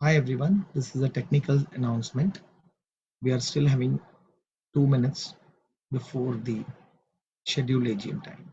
Hi everyone, this is a technical announcement. We are still having 2 minutes before the scheduled AGM time.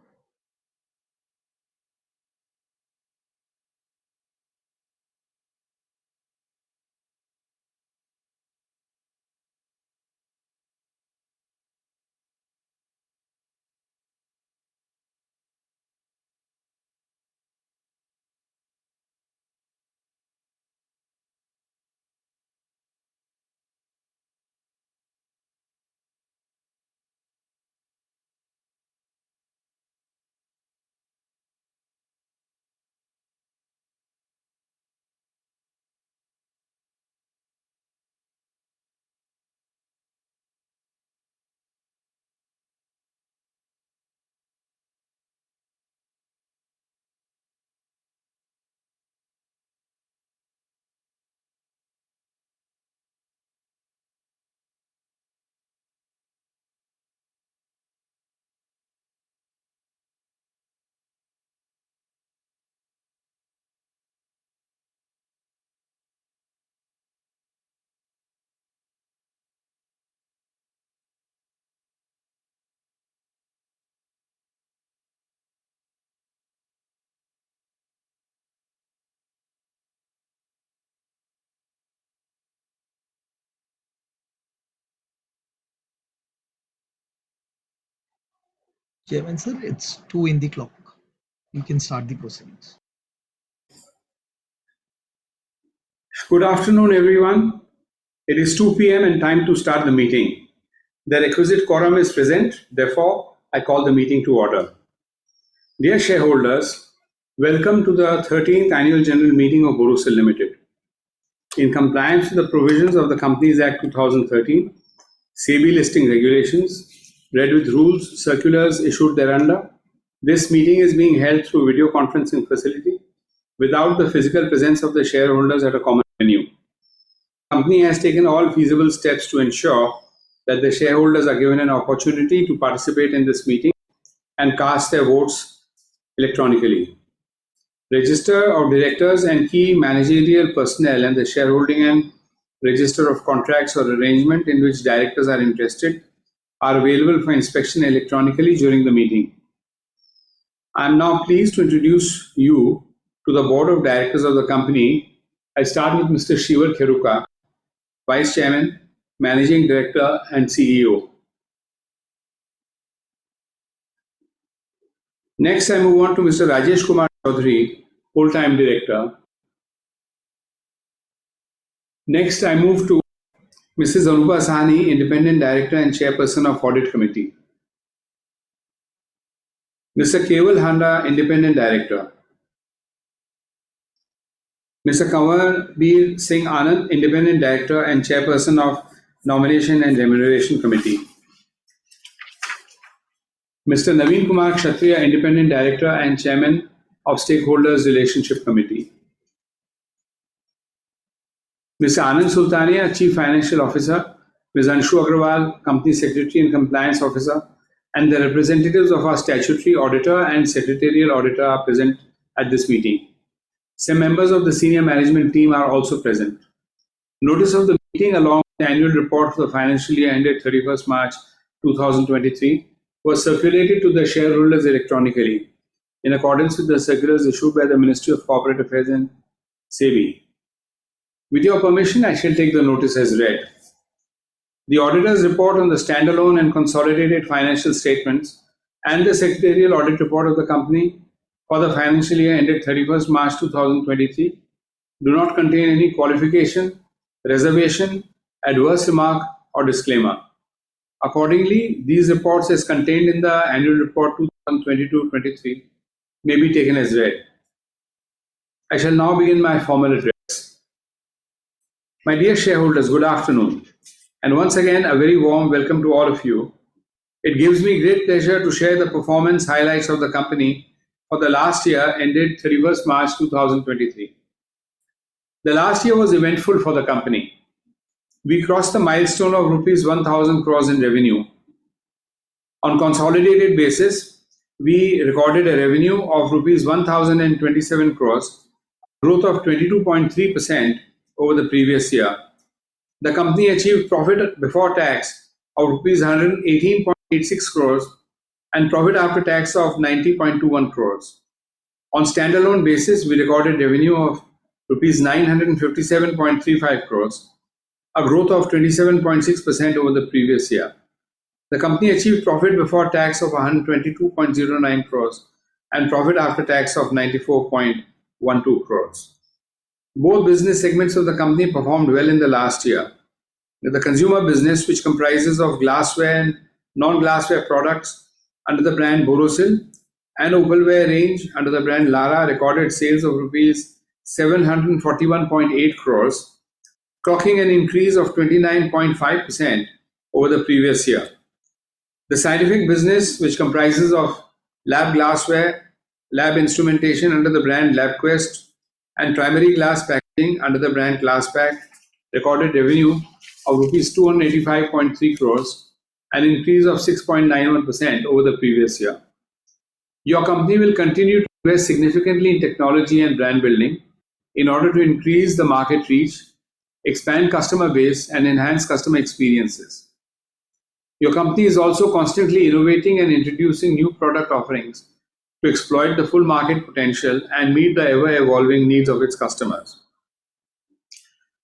Chairman sir, it's 2 in the clock. You can start the proceedings. Good afternoon, everyone. It is 2 p.m. and time to start the meeting. The requisite quorum is present, therefore, I call the meeting to order. Dear shareholders, welcome to the 13th Annual General Meeting of Borosil Limited. In compliance with the provisions of the Companies Act 2013, SEBI listing regulations, read with rules, circulars issued thereunder, this meeting is being held through video conferencing facility without the physical presence of the shareholders at a common venue. The company has taken all feasible steps to ensure that the shareholders are given an opportunity to participate in this meeting and cast their votes electronically. Register of directors and key managerial personnel and the shareholding and register of contracts or arrangement in which directors are interested are available for inspection electronically during the meeting. I am now pleased to introduce you to the board of directors of the company. I start with Mr. Shivar Kheruka, Vice Chairman, Managing Director and CEO. Next, I move on to Mr. Rajesh Kumar Chaudhary, Full-Time Director. Next, I move to Mrs. Anupa Sahni, Independent Director and Chairperson of Audit Committee. Mr. Keval Handa, Independent Director. Mr. Kanwarbir Singh Anand, Independent Director and Chairperson of Nomination and Remuneration Committee. Mr. Naveen Kumar Kshatriya, Independent Director and Chairman of Stakeholders Relationship Committee. Mr. Anand Sultania, Chief Financial Officer, Ms. Anshu Agrawal, Company Secretary and Compliance Officer, and the representatives of our statutory auditor and secretarial auditor are present at this meeting. Some members of the senior management team are also present. Notice of the meeting along with the annual report for the financial year ended 31st March 2023 was circulated to the shareholders electronically in accordance with the circulars issued by the Ministry of Corporate Affairs and SEBI. With your permission, I shall take the notice as read. The auditor's report on the standalone and consolidated financial statements and the secretarial audit report of the company for the financial year ended 31st March 2023 do not contain any qualification, reservation, adverse remark, or disclaimer. Accordingly, these reports as contained in the annual report 2022-23 may be taken as read. I shall now begin my formal address. My dear shareholders, good afternoon, and once again a very warm welcome to all of you. It gives me great pleasure to share the performance highlights of the company for the last year ended 31st March 2023. The last year was eventful for the company. We crossed the milestone of rupees 1,000 crores in revenue. On consolidated basis, we recorded a revenue of rupees 1,027 crores, growth of 22.3%, over the previous year. The company achieved profit before tax of rupees 118.86 crores and profit after tax of 90.21 crores. On standalone basis, we recorded revenue of rupees 957.35 crores, a growth of 27.6% over the previous year. The company achieved profit before tax of 122.09 crores and profit after tax of 94.12 crores. Both business segments of the company performed well in the last year. The consumer business, which comprises of glassware and non-glassware products under the brand Borosil and opalware range under the brand Lara, recorded sales of rupees 741.8 crores, clocking an increase of 29.5% over the previous year. The scientific business, which comprises of lab glassware, lab instrumentation under the brand LabQuest, and primary glass packaging under the brand Glasspack, recorded revenue of rupees 285.3 crores, an increase of 6.91% over the previous year. Your company will continue to invest significantly in technology and brand building in order to increase the market reach, expand customer base, and enhance customer experiences. Your company is also constantly innovating and introducing new product offerings to exploit the full market potential and meet the ever-evolving needs of its customers.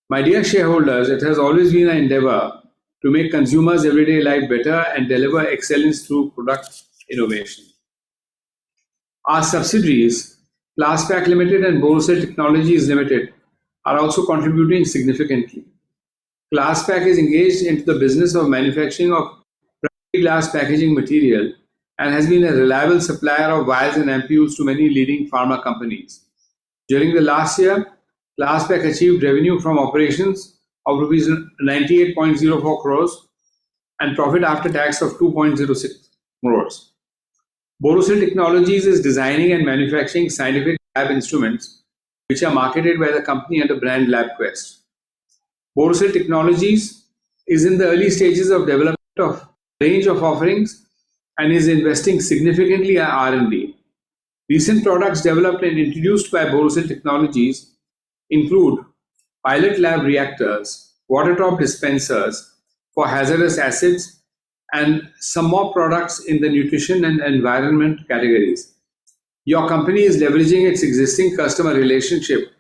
My dear shareholders, it has always been an endeavor to make consumers' everyday life better and deliver excellence through product innovation. Our subsidiaries, Glasspack Limited and Borosil Technologies Limited, are also contributing significantly. Glasspack is engaged into the business of manufacturing of primary glass packaging material and has been a reliable supplier of vials and ampoules to many leading pharma companies. During the last year, Glasspack achieved revenue from operations of rupees 98.04 crores and profit after tax of 2.06 crores. Borosil Technologies is designing and manufacturing scientific lab instruments which are marketed by the company under brand LabQuest. Borosil Technologies is in the early stages of development of a range of offerings and is investing significantly in R&D. Recent products developed and introduced by Borosil Technologies include pilot lab reactors, water top dispensers for hazardous acids, and some more products in the nutrition and environment categories. Your company is leveraging its existing customer relationship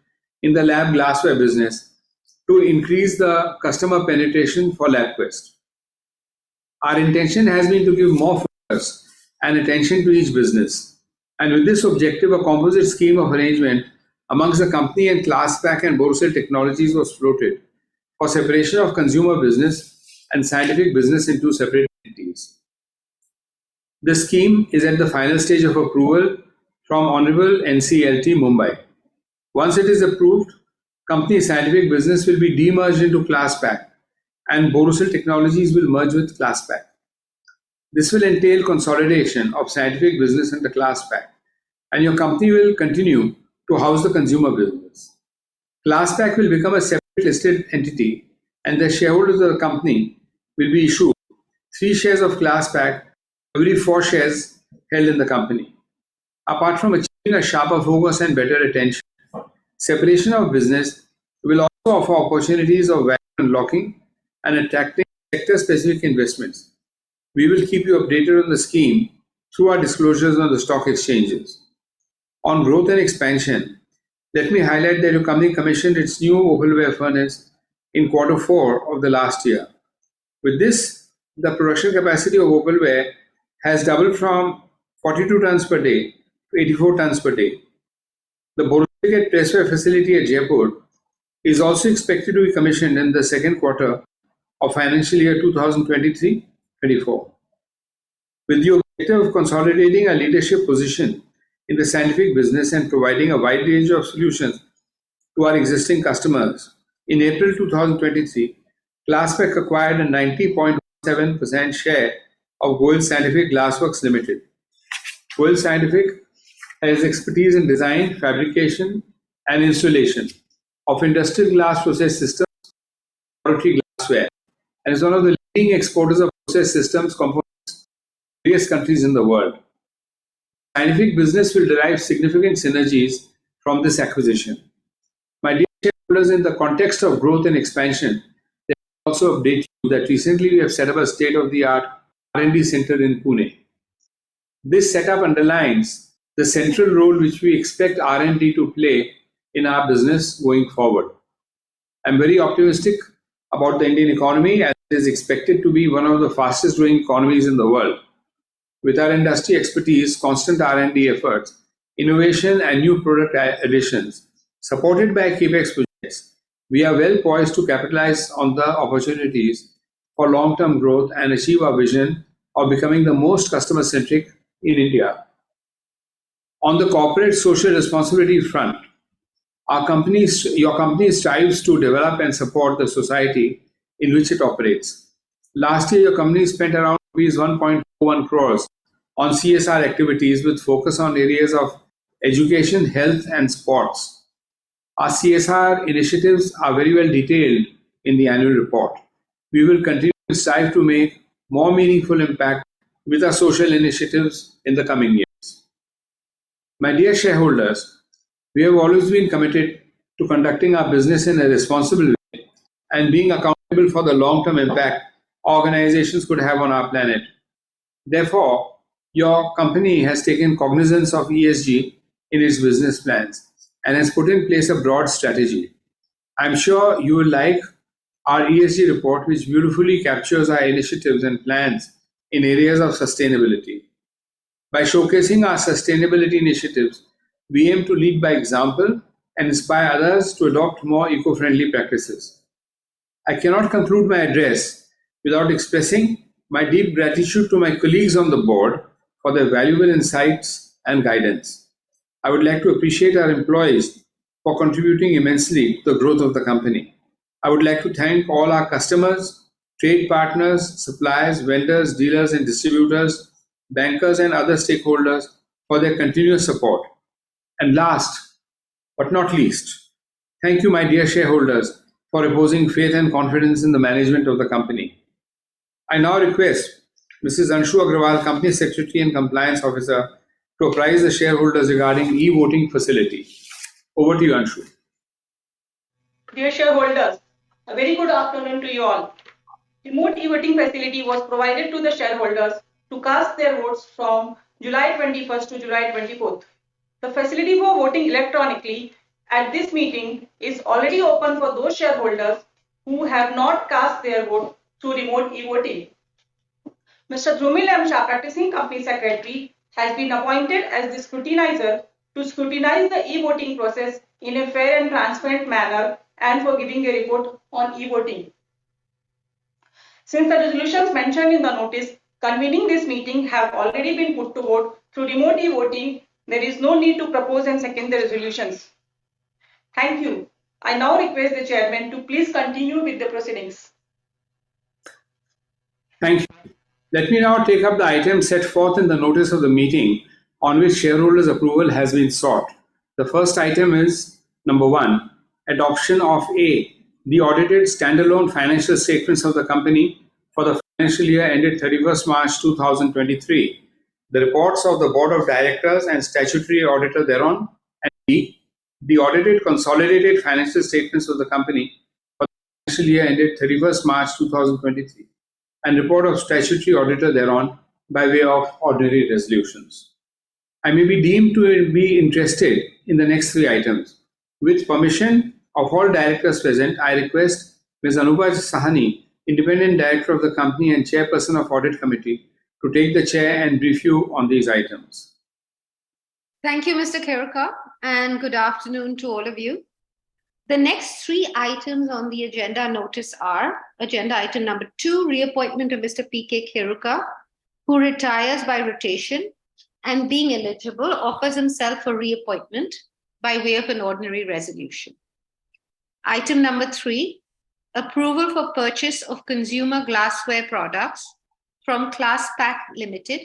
in the lab glassware business to increase the customer penetration for LabQuest. Our intention has been to give more focus and attention to each business, and with this objective, a composite scheme of arrangement amongst the company and Glasspack and Borosil Technologies was floated for separation of consumer business and scientific business into separate entities. The scheme is at the final stage of approval from Honorable NCLT Mumbai. Once it is approved, company scientific business will be demerged into Glasspack and Borosil Technologies will merge with Glasspack. This will entail consolidation of scientific business under Glasspack, and your company will continue to house the consumer business. Glasspack will become a separate listed entity, and the shareholders of the company will be issued 3 shares of Glasspack every 4 shares held in the company. Apart from achieving a sharper focus and better attention, separation of business will also offer opportunities of value unlocking and attracting sector-specific investments. We will keep you updated on the scheme through our disclosures on the stock exchanges. On growth and expansion, let me highlight that your company commissioned its new opalware furnace in Q4 of the last year. With this, the production capacity of opalware has doubled from 42 tons per day to 84 tons per day. The borosilicate pressware facility at Jaipur is also expected to be commissioned in the second quarter of financial year 2023-24. With the objective of consolidating a leadership position in the scientific business and providing a wide range of solutions to our existing customers, in April 2023, Glasspack acquired a 90.7% share of Goel Scientific Glassworks Limited. Goel Scientific has expertise in design, fabrication, and installation of industrial glass process systems, laboratory glassware, and is one of the leading exporters of process systems components in various countries in the world. Scientific business will derive significant synergies from this acquisition. My dear In the context of growth and expansion, let me also update you that recently we have set up a state-of-the-art R&D center in Pune. This setup underlines the central role which we expect R&D to play in our business going forward. I'm very optimistic about the Indian economy, as it is expected to be one of the fastest growing economies in the world. With our industry expertise, constant R&D efforts, innovation and new product additions, supported by CAPEX projects, we are well poised to capitalize on the opportunities for long-term growth and achieve our vision of becoming the most customer-centric in India. On the corporate social responsibility front, your company strives to develop and support the society in which it operates. Last year, your company spent around Rs 1.41 crores on CSR activities with focus on areas of education, health, and sports. Our CSR initiatives are very well detailed in the annual report. We will continue to strive to make more meaningful impact with our social initiatives in the coming years. My dear shareholders, we have always been committed to conducting our business in a responsible way and being accountable for the long-term impact organizations could have on our planet. Therefore, your company has taken cognizance of ESG in its business plans and has put in place a broad strategy. I'm sure you will like our ESG report, which beautifully captures our initiatives and plans in areas of sustainability. By showcasing our sustainability initiatives, we aim to lead by example and inspire others to adopt more eco-friendly practices. I cannot conclude my address without expressing my deep gratitude to my colleagues on the board for their valuable insights and guidance. I would like to appreciate our employees for contributing immensely to the growth of the company. I would like to thank all our customers, trade partners, suppliers, vendors, dealers and distributors, bankers and other stakeholders for their continuous support. And last but not least, thank you, my dear shareholders, for reposing faith and confidence in the management of the company. I now request Mrs. Anshu Agrawal, Company Secretary and Compliance Officer, to apprise the shareholders regarding e-voting facility. Over to you, Anshu. Dear shareholders, a very good afternoon to you all. Remote e-voting facility was provided to the shareholders to cast their votes from July 21st to July 24th. The facility for voting electronically at this meeting is already open for those shareholders who have not cast their vote through remote e-voting. Mr. Dhrumil M. Shah, practicing Company Secretary, has been appointed as the scrutinizer to scrutinize the e-voting process in a fair and transparent manner and for giving a report on e-voting. Since the resolutions mentioned in the notice convening this meeting have already been put to vote through remote e-voting, there is no need to propose and second the resolutions. Thank you. I now request the chairman to please continue with the proceedings. Thank you. Let me now take up the item set forth in the notice of the meeting on which shareholders' approval has been sought. The first item is number 1, adoption of A, the audited standalone financial statements of the company for the financial year ended 31st March 2023, the reports of the Board of Directors and statutory auditor thereon, and B, the audited consolidated financial statements of the company for the financial year ended 31st March 2023, and report of statutory auditor thereon by way of ordinary resolutions. I may be deemed to be interested in the next 3 items. With permission of all directors present, I request Ms. Anubha Sahani, Independent Director of the company and Chairperson of Audit Committee, to take the chair and brief you on these items. Thank you, Mr. Kheruka, and good afternoon to all of you. The next 3 items on the agenda notice are agenda item number 2, reappointment of Mr. P.K. Kheruka, who retires by rotation and being eligible offers himself for reappointment by way of an ordinary resolution. Item number 3, approval for purchase of consumer glassware products from Class Pack Limited,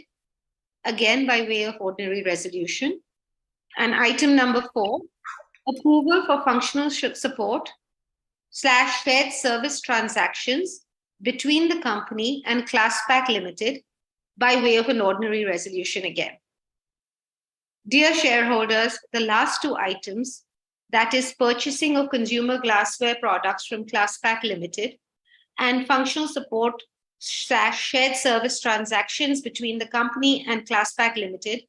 again by way of ordinary resolution. And item number 4, approval for functional support / shared service transactions between the company and Class Pack Limited by way of an ordinary resolution again. Dear shareholders, the last 2 items, that is purchasing of consumer glassware products from Classpack Limited, and functional support / shared service transactions between the company and Classpack Limited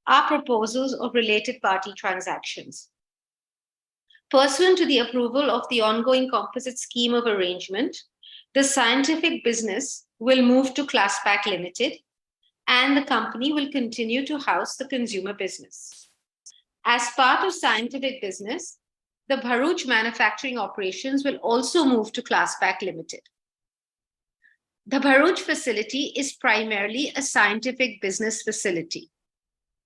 are proposals of related party transactions. Pursuant to the approval of the ongoing composite scheme of arrangement, the scientific business will move to Classpack Limited, and the company will continue to house the consumer business. As part of scientific business, the Bharuch manufacturing operations will also move to Classpack Limited. The Bharuch facility is primarily a scientific business facility,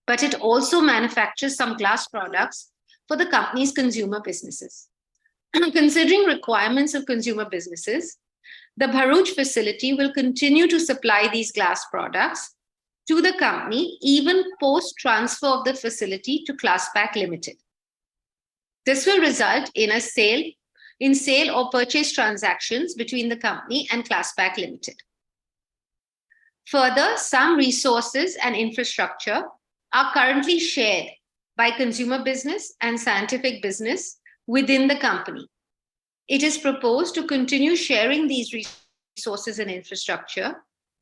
but it also manufactures some glass products for the company's consumer businesses. Considering requirements of consumer businesses, the Bharuch facility will continue to supply these glass products to the company even post transfer of the facility to Classpack Limited. This will result in sale or purchase transactions between the company and Classpack Limited. Further, some resources and infrastructure are currently shared by consumer business and scientific business within the company. It is proposed to continue sharing these resources and infrastructure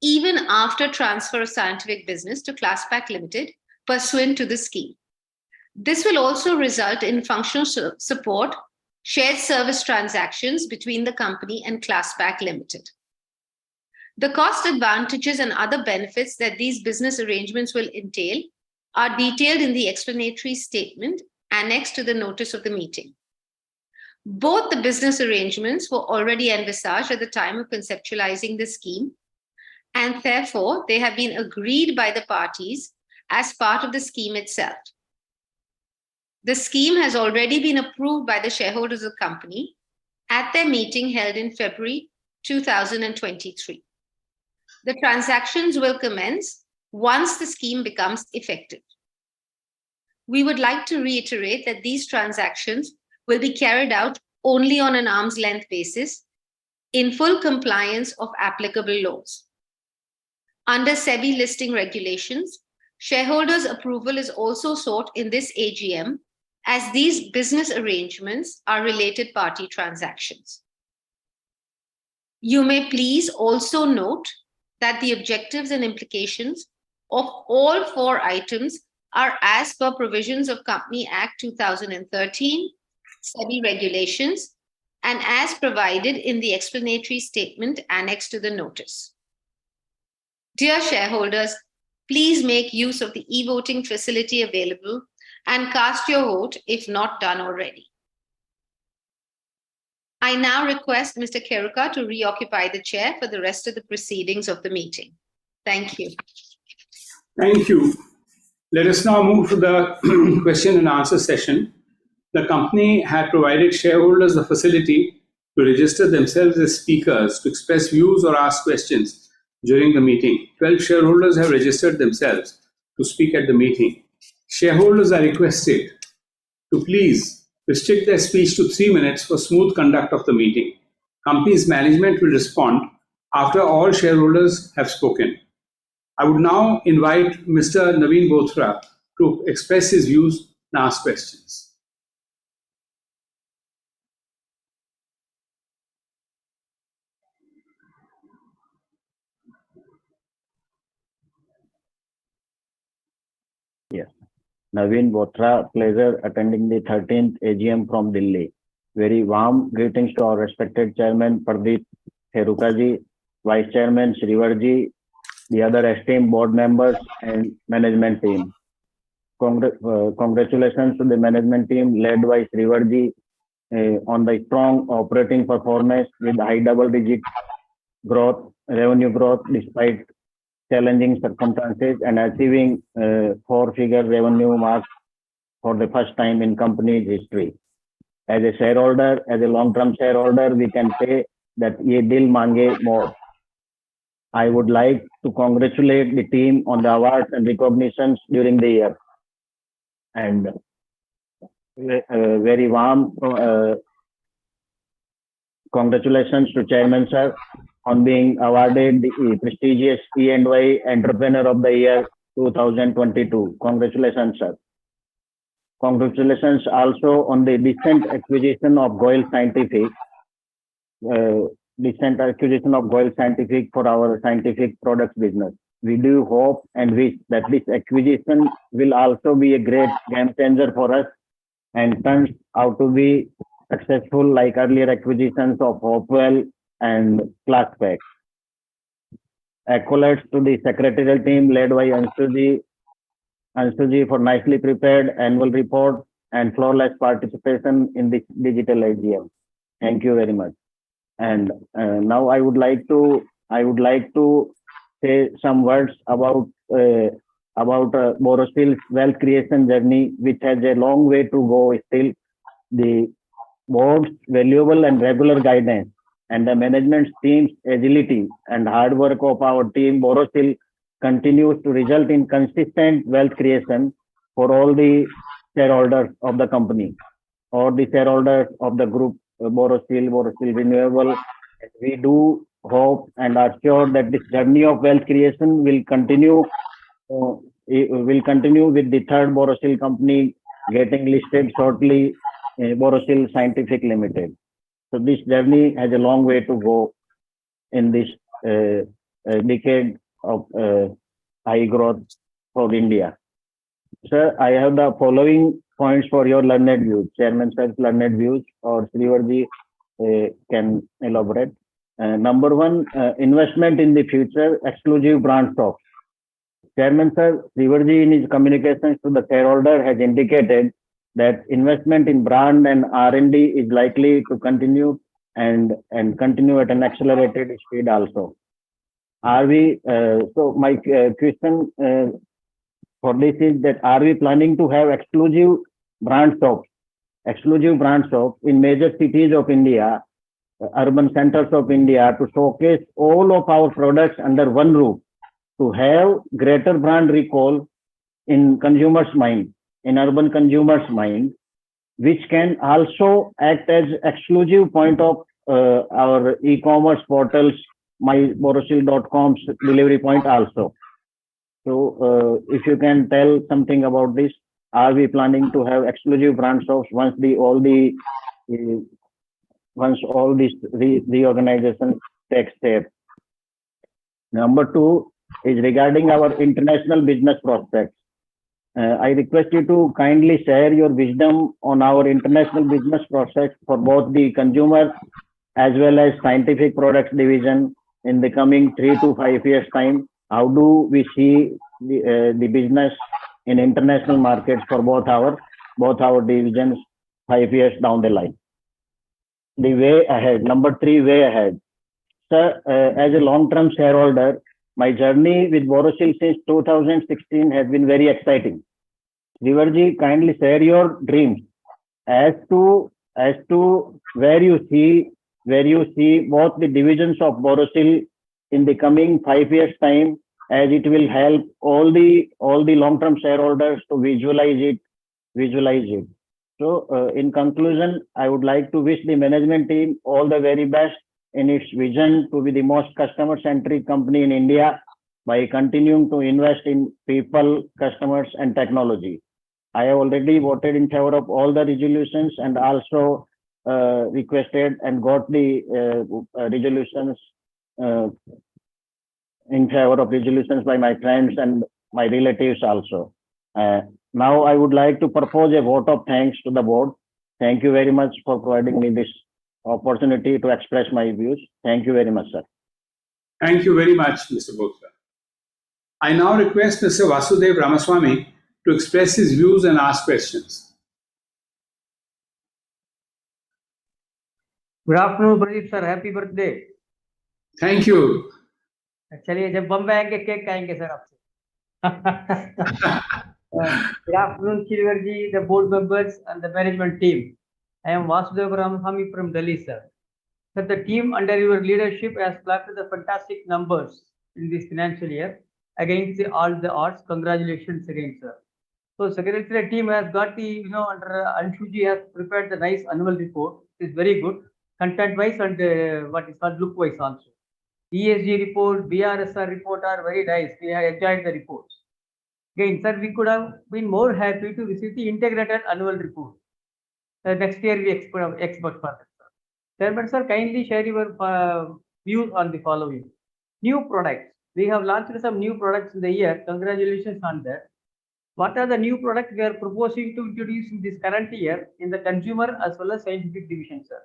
even after transfer of scientific business to Classpack Limited pursuant to the scheme. This will also result in functional support, shared service transactions between the company and Classpack Limited. The cost advantages and other benefits that these business arrangements will entail are detailed in the explanatory statement annexed to the notice of the meeting. Both the business arrangements were already envisaged at the time of conceptualizing the scheme, and therefore they have been agreed by the parties as part of the scheme itself. The scheme has already been approved by the shareholders of the company at their meeting held in February 2023. The transactions will commence once the scheme becomes effective. We would like to reiterate that these transactions will be carried out only on an arm's length basis in full compliance of applicable laws. Under SEBI listing regulations, shareholders' approval is also sought in this AGM as these business arrangements are related party transactions. You may please also note that the objectives and implications of all 4 items are as per provisions of Company Act 2013, SEBI regulations, and as provided in the explanatory statement annexed to the notice. Dear shareholders, please make use of the e-voting facility available and cast your vote if not done already. I now request Mr. Kheruka to reoccupy the chair for the rest of the proceedings of the meeting. Thank you. Thank you. Let us now move to the question and answer session. The company had provided shareholders the facility to register themselves as speakers to express views or ask questions during the meeting. 12 shareholders have registered themselves to speak at the meeting. Shareholders are requested to please restrict their speech to 3 minutes for smooth conduct of the meeting. Company's management will respond after all shareholders have spoken. I would now invite Mr. Naveen Bothra to express his views and ask questions. Yes. Naveen Bothra, pleasure attending the 13th AGM from Delhi. Very warm greetings to our respected Chairman Pradeep Kheruka ji, Vice Chairman Shrivarji, the other esteemed board members and management team. Congratulations to the management team led by Shrivarji on the strong operating performance with high double-digit growth, revenue growth despite challenging circumstances and achieving 4-figure revenue mark for the first time in company's history. As a shareholder, as a long-term shareholder, we can say that ye dil mange more. I would like to congratulate the team on the awards and recognitions during the year. And very warm congratulations to Chairman Sir on being awarded the prestigious E&Y Entrepreneur of the Year 2022. Congratulations, sir. Congratulations also on the recent acquisition of Goyle Scientific, uh, for our scientific products business. We do hope and wish that this acquisition will also be a great game changer for us and turns out to be successful like earlier acquisitions of Hopewell and Classpack. Accolades to the secretarial team led by Anshuji for nicely prepared annual report and flawless participation in this digital AGM. Thank you very much. And now I would like to say some words about Borosil's wealth creation journey, which has a long way to go still. The board's valuable and regular guidance and the management team's agility and hard work of our team Borosil continues to result in consistent wealth creation for all the shareholders of the company or the shareholders of the group Borosil Renewable. We do hope and are sure that this journey of wealth creation will continue with the third Borosil company getting listed shortly, Borosil Scientific Limited. So this journey has a long way to go in this decade of high growth for India. Sir, I have the following points for your learned views. Chairman sir's learned views, or Srivarji can elaborate. Number one, investment in the future, exclusive brand stocks. Chairman sir, Srivarji in his communications to the shareholder has indicated that investment in brand and R&D is likely to continue and continue at an accelerated speed also. Are we, so my question for this is that are we planning to have exclusive brand shops in major cities of India, urban centers of India, to showcase all of our products under one roof, to have greater brand recall in consumers' mind, in urban consumers' mind, which can also act as exclusive point of our e-commerce portals, myborosil.com's delivery point also. So if you can tell something about this, are we planning to have exclusive brand shops once all these reorganization takes shape? Number two is regarding our international business prospects. I request you to kindly share your wisdom on our international business prospects for both the consumer as well as scientific products division in the coming 3 to 5 years time. How do we see the business in international markets for both our divisions 5 years down the line? The way ahead. Number three, way ahead. Sir, as a long-term shareholder, my journey with Borosil since 2016 has been very exciting. Srivarji, kindly share your dreams as to where you see both the divisions of Borosil in the coming 5 years time, as it will help all the long-term shareholders to visualize it. So in conclusion, I would like to wish the management team all the very best in its vision to be the most customer-centric company in India by continuing to invest in people, customers, and technology. I have already voted in favor of all the resolutions and also requested and got the resolutions in favor of resolutions by my friends and my relatives also. Now I would like to propose a vote of thanks to the board. Thank you very much for providing me this opportunity to express my views. Thank you very much, sir. Thank you very much, Mr. Bothra. I now request Mr. Vasudev Ramaswamy to express his views and ask questions. Good afternoon, Pradeep sir. Happy birthday. Thank you. चलिए जब बम्बई आएंगे cake खाएंगे sir आपसे. Good afternoon, Srivarji, the board members and the management team. I am Vasudev Ramaswamy from Delhi, sir. Sir, the team under your leadership has clocked the fantastic numbers in this financial year against all the odds. Congratulations again, sir. So, secretary team has got the, under Anshuji has prepared the nice annual report. It is very good, content-wise and what is called look-wise also. ESG report, BRSR report are very nice. We have enjoyed the reports. Again, sir, we could have been more happy to receive the integrated annual report. Next year we expect for that. Chairman sir, kindly share your views on the following. New products. We have launched some new products in the year. Congratulations on that. What are the new products we are proposing to introduce in this current year in the consumer as well as scientific division, sir?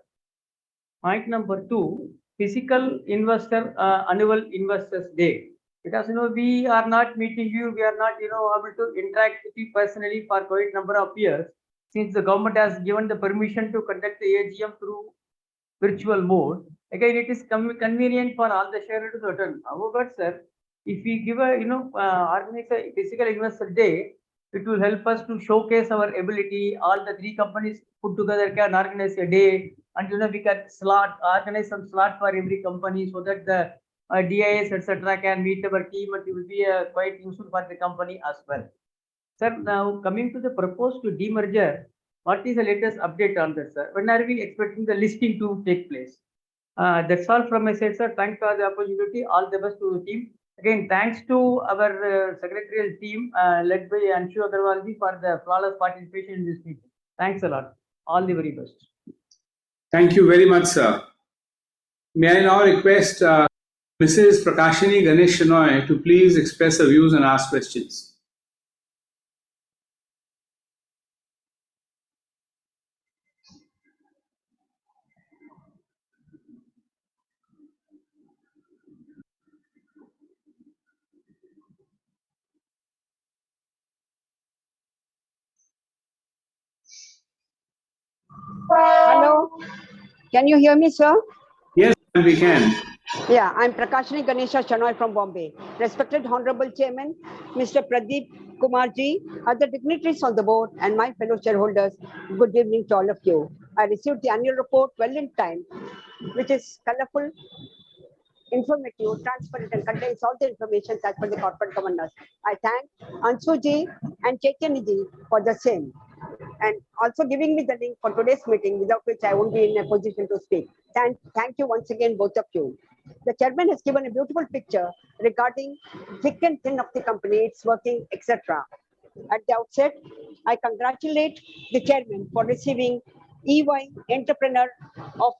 Point number 2, physical investor annual investors day. Because we are not meeting you, we are not able to interact with you personally for quite a number of years since the government has given the permission to conduct the AGM through virtual mode. Again, it is convenient for all the shareholders to attend. However, sir, if we give a organize a physical investor day, it will help us to showcase our ability. All the 3 companies put together can organize a day, and we can organize some slot for every company so that the DIS etc. can meet our team, and it will be quite useful for the company as well. Sir, now coming to the proposed demerger, what is the latest update on this, sir? When are we expecting the listing to take place? That's all from my side, sir. Thanks for the opportunity. All the best to the team. Again, thanks to our secretarial team led by Anshu Agarwalji for the flawless participation in this meeting. Thanks a lot. All the very best. Thank you very much, sir. May I now request Mrs. Prakashini Ganesh Shenoy to please express her views and ask questions. Hello, can you hear me, sir? Yes, we can. Yeah, I'm Prakashini Ganesha Shanoy from Bombay. Respected Honorable Chairman, Mr. Pradeep Kumarji, other dignitaries on the board, and my fellow shareholders, good evening to all of you. I received the annual report well in time, which is colorful, informative, transparent, and contains all the information as per the corporate governance. I thank Anshuji and Chaitanyji for the same, and also giving me the link for today's meeting, without which I won't be in a position to speak. Thank you once again, both of you. The chairman has given a beautiful picture regarding thick and thin of the company, its working, etc. At the outset, I congratulate the chairman for receiving EY Entrepreneur of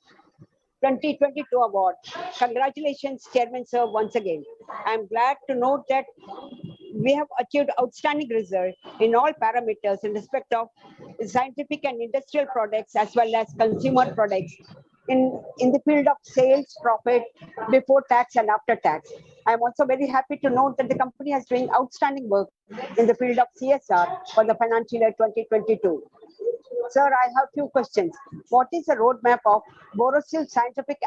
2022 award. Congratulations, Chairman Sir, once again. I'm glad to note that we have achieved outstanding results in all parameters in respect of scientific and industrial products as well as consumer products in the field of sales, profit, before tax and after tax. I'm also very happy to note that the company is doing outstanding work in the field of CSR for the financial year 2022. Sir, I have few questions. What is the roadmap of Borosil scientific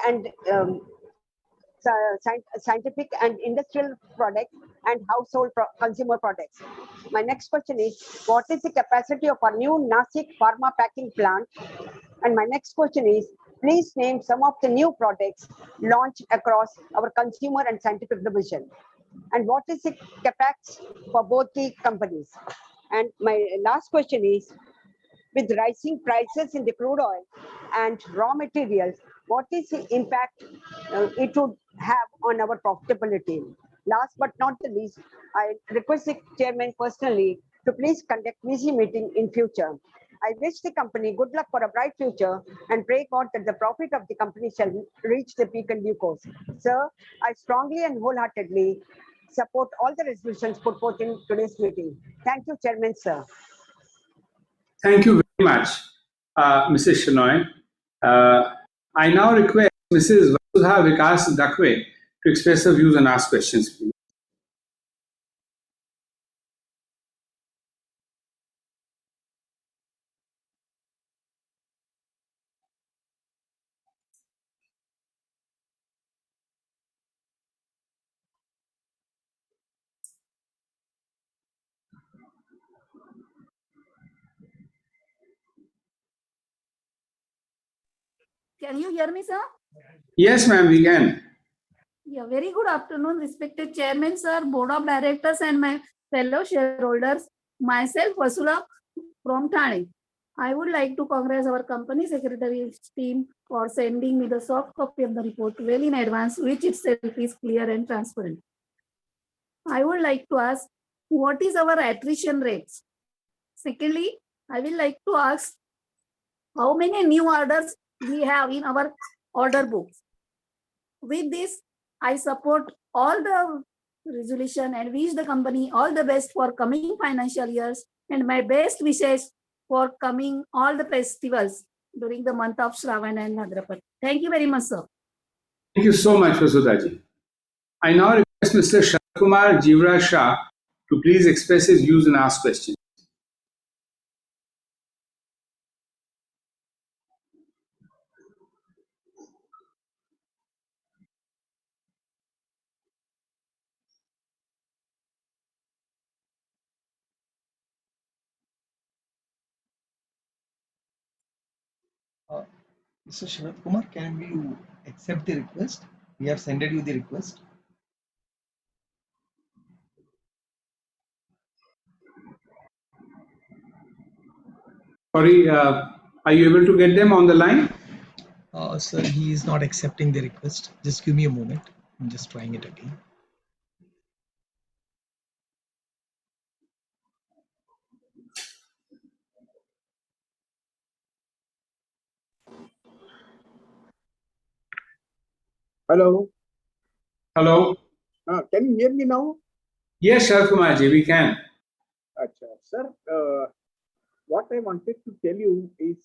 and industrial products and household consumer products? My next question is, what is the capacity of our new Nasik pharma packing plant? And my next question is, please name some of the new products launched across our consumer and scientific division. And what is the capex for both the companies? And my last question is, with rising prices in the crude oil and raw materials, what is the impact it would have on our profitability? Last but not the least, I request the chairman personally to please conduct VC meeting in future. I wish the company good luck for a bright future and pray God that the profit of the company shall reach the peak in due course. Sir, I strongly and wholeheartedly support all the resolutions put forth in today's meeting. Thank you, Chairman, sir. Thank you very much, Mrs. Shenoy. I now request Mrs. Vasudha Vikas Dakwe to express her views and ask questions, please. Can you hear me, sir? Yes, ma'am, we can. Yeah, very good afternoon, respected Chairman, sir, Board of Directors, and my fellow shareholders. Myself, Vasudha from Thane. I would like to congratulate our company secretary team for sending me the soft copy of the report well in advance, which itself is clear and transparent. I would like to ask what is our attrition rates? Secondly, I will like to ask how many new orders we have in our order books. With this, I support all the resolution and wish the company all the best for coming financial years and my best wishes for coming all the festivals during the month of Shravan and Bhadrapad. Thank you very much, sir. Thank you so much, Vasudhaji. I now request Mr. Sharkumar Jivraj Shah to please express his views and ask questions. Mr. Sharad Kumar, can you accept the request? We have sent you the request. Sorry, are you able to get them on the line? Sir, he is not accepting the request. Just give me a moment. I'm just trying it again. Hello. Hello? Can you hear me now? Yes, Sharkumar ji, we can. Acha. Sir, what I wanted to tell you is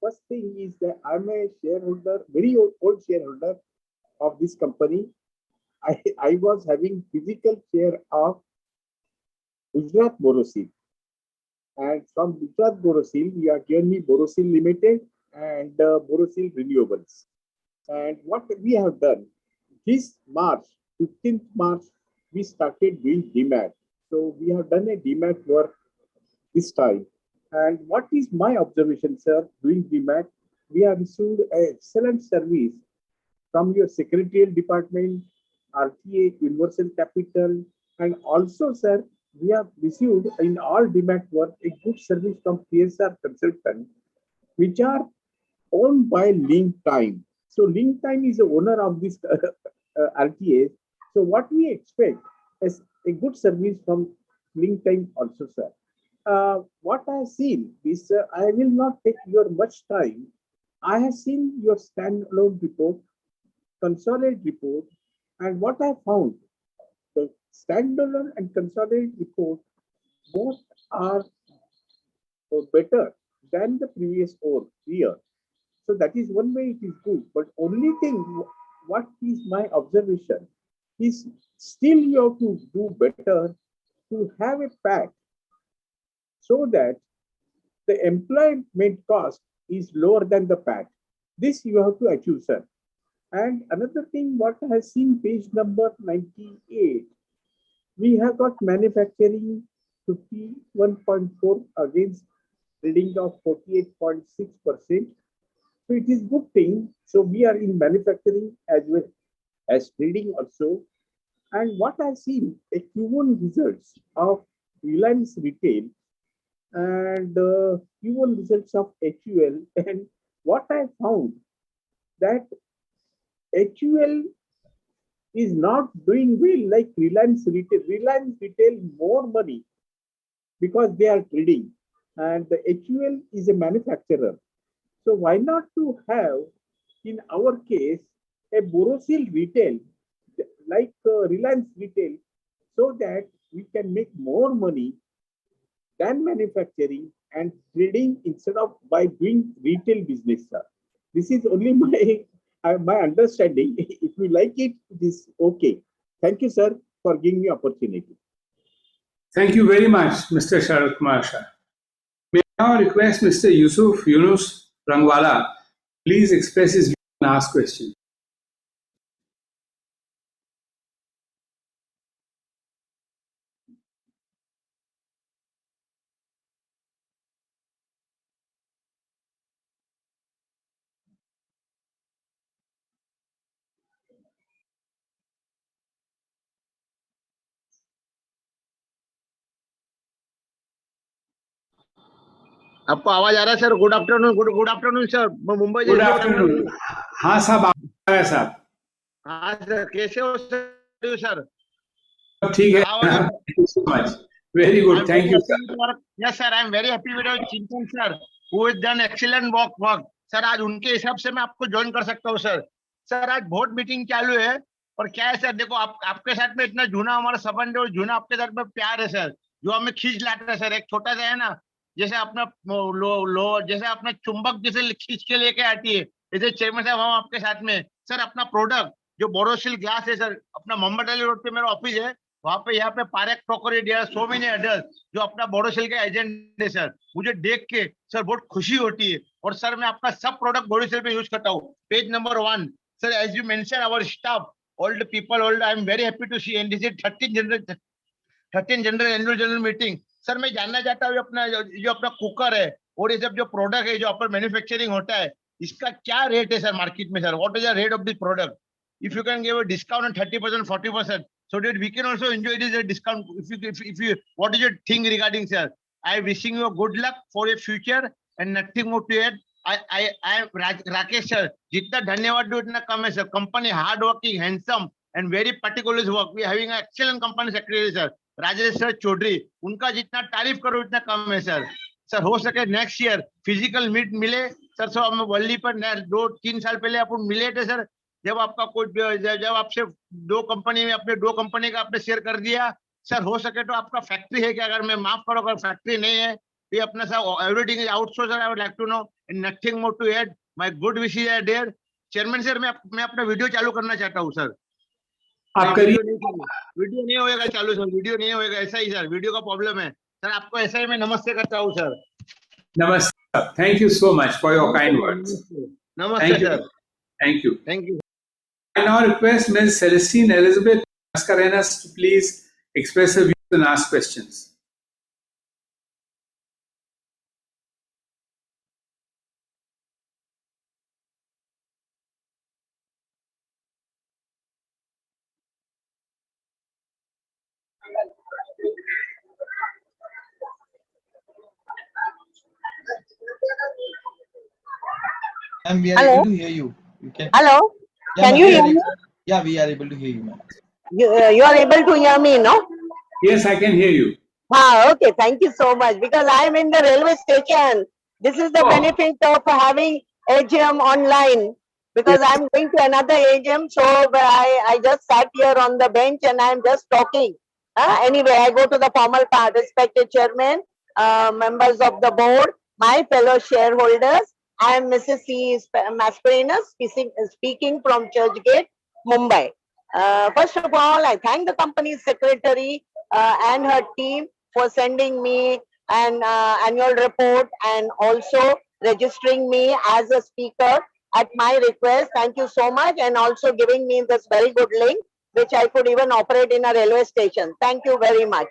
first thing is that I'm a shareholder, very old shareholder of this company. I was having physical share of Gujarat Borosil. And from Gujarat Borosil, we are given me Borosil Limited and Borosil Renewables. And what we have done, this March, 15th March, we started doing DMAT. So we have done a DMAT work this time. And what is my observation, sir, doing DMAT? We have received an excellent service from your secretarial department, RTA, Universal Capital, and also, sir, we have received in all DMAT work a good service from PSR consultant, which are owned by Link Time. So Link Time is the owner of this RTA. So what we expect is a good service from Link Time also, sir. What I have seen is, I will not take your much time. I have seen your standalone report, consolidated report, and what I found, the standalone and consolidated report both are better than the previous year. So that is one way it is good. But only thing, what is my observation, is still you have to do better to have a pact so that the employment cost is lower than the PAT. This you have to achieve, sir. And another thing, what I have seen page number 98, we have got manufacturing 51.4 against reading of 48.6%. So it is good thing. So we are in manufacturing as well as trading also. And what I've seen, a Q1 results of Reliance Retail and Q1 results of HUL. And what I found that HUL is not doing well like Reliance Retail. Reliance Retail more money because they are trading, and the HUL is a manufacturer. So why not to have, in our case, a Borosil Retail like Reliance Retail, so that we can make more money than manufacturing and trading instead of by doing retail business, sir. This is only my understanding. If you like it, it is okay. Thank you, sir, for giving me opportunity. Thank you very much, Mr. Sharad Kumar Shah. May I now request Mr. Yusuf Yunus Rangwala please express his view and ask questions. आपको आवाज आ रहा है sir? Good afternoon, good afternoon sir, मैं मुंबई से good afternoon. हाँ साहब, आ रहा है साहब. हाँ सर, कैसे हो सर? ठीक है. How are you? Thank you so much. Very good. I'm Thank very you, happy sir. with your, yes, sir. I'm very happy with your Chintan sir, who has done excellent work. Sir आज उनके हिसाब से मैं आपको join कर सकता हूँ sir. Sir आज बहुत मीटिंग चालू है और क्या है सर, देखो आपके साथ में इतना जूना हमारा संबंध है और जूना आपके साथ में प्यार है सर, जो हमें खींच लाता है सर. एक छोटा सा है ना, जैसे अपना जैसे अपना चुंबक जैसे खींच के लेके आती है, जैसे चेयरमैन साहब हम आपके साथ में. सर अपना प्रोडक्ट जो बोरोसिल ग्लास है सर, अपना मोहम्मद अली रोड पे मेरा ऑफिस है, वहां पे यहाँ पे पारेख टोकरी सो मेनी अदर्स जो अपना बोरोसिल के एजेंट है सर. मुझे देख के सर बहुत खुशी होती है. और सर मैं आपका सब प्रोडक्ट बोरोसिल पे यूज करता हूँ. Page number 1 sir, as you mention our staff, all the people, I am very happy to see, and this is 13 general annual general meeting. Sir मैं जानना चाहता हूँ अपना जो अपना कुकर है और ये सब जो प्रोडक्ट है जो अपन मैन्युफैक्चरिंग होता है, इसका क्या रेट है सर मार्केट में sir? What is the rate of this product? If you can give a discount on 30%, 40%, so that we can also enjoy this discount. If you, what is your thing regarding sir? I wishing you good luck for your future and nothing more to add. I Rakesh sir, जितना धन्यवाद दो इतना कम है sir. Company hard working, handsome and very particular work. We are having an excellent company secretary sir, Rajesh sir Chaudhary. उनका जितना तारीफ करो उतना कम है सर. सर हो सके नेक्स्ट ईयर फिजिकल मीट मिले सर. सब हम वल्ली पर 2-3 साल पहले अपन मिले थे सर, जब आपका कोई जब आपसे दो कंपनी में अपने 2 कंपनी का आपने शेयर कर दिया सर. हो सके तो आपका फैक्ट्री है क्या? अगर मैं माफ करो अगर फैक्ट्री नहीं है, ये अपना सब everything is outsource. I would like to know and nothing more to add. My good wishes are there. Chairman sir मैं अपना वीडियो चालू करना चाहता हूँ सर. आप करिए. वीडियो नहीं होएगा चालू सर, वीडियो नहीं होएगा, ऐसा ही सर, वीडियो का प्रॉब्लम है सर. आपको ऐसा ही मैं नमस्ते करता हूँ sir. Namaste. Thank you so much for your kind words. नमस्ते Thank you. Sir. Thank you. Thank you. I now request Ms. Celestine Elizabeth Mascarenas to please express her views and ask questions. And we are Hello? able to hear you. You can. Hello, Yeah, can ma'am, you we hear are me? Yeah, we are able to hear you, ma'am. You are able to hear me, no? Yes, I can hear you. Okay, thank you so much. Because I'm in the railway station. This is the Oh. benefit of having AGM online. Because Yes. I'm going to another AGM, so I just sat here on the bench and I'm just talking. Anyway, I go to the formal part. Respected chairman, members of the board, my fellow shareholders. I am Mrs. C. Mascarenas, speaking from Churchgate, Mumbai. First of all, I thank the company secretary and her team for sending me an annual report and also registering me as a speaker at my request. Thank you so much, and also giving me this very good link which I could even operate in a railway station. Thank you very much.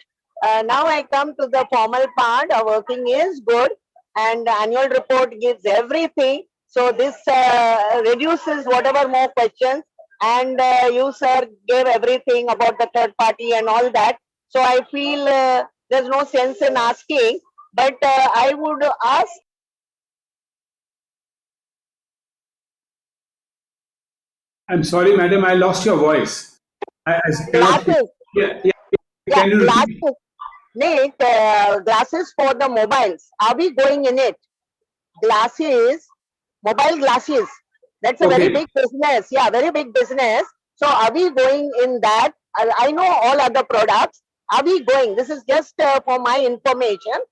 Now I come to the formal part. Our working is good and the annual report gives everything. So this reduces whatever more questions, and you sir gave everything about the third party and all that. So I feel there's no sense in asking, but I would ask. I'm sorry, madam, I lost your voice. I cannot. Glasses. Yeah. Yeah, Can you repeat? glasses. Nick, glasses for the mobiles. Are we going in it? Glasses, mobile glasses. That's a very Okay. big business. Yeah, very big business. So are we going in that? I know all other products. Are we going? This is just for my information.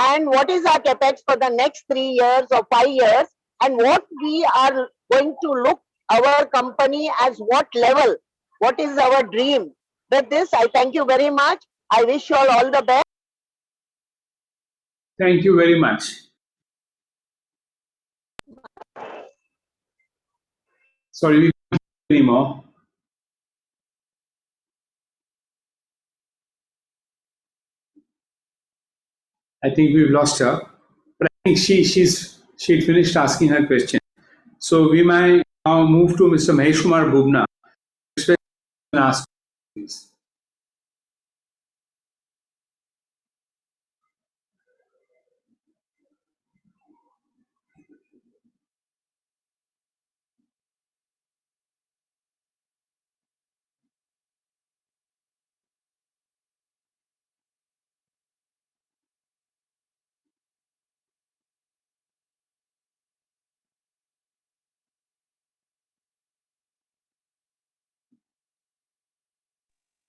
And what is our capex for the next 3 years or 5 years? And what we are going to look our company as what level? What is our dream? With this, I thank you very much. I wish you all the best. Thank you very much. Sorry, we can't hear anymore. I think we've lost her. But I think she'd finished asking her question. So we might now move to Mr. Mahesh Kumar Bubna. And ask, please.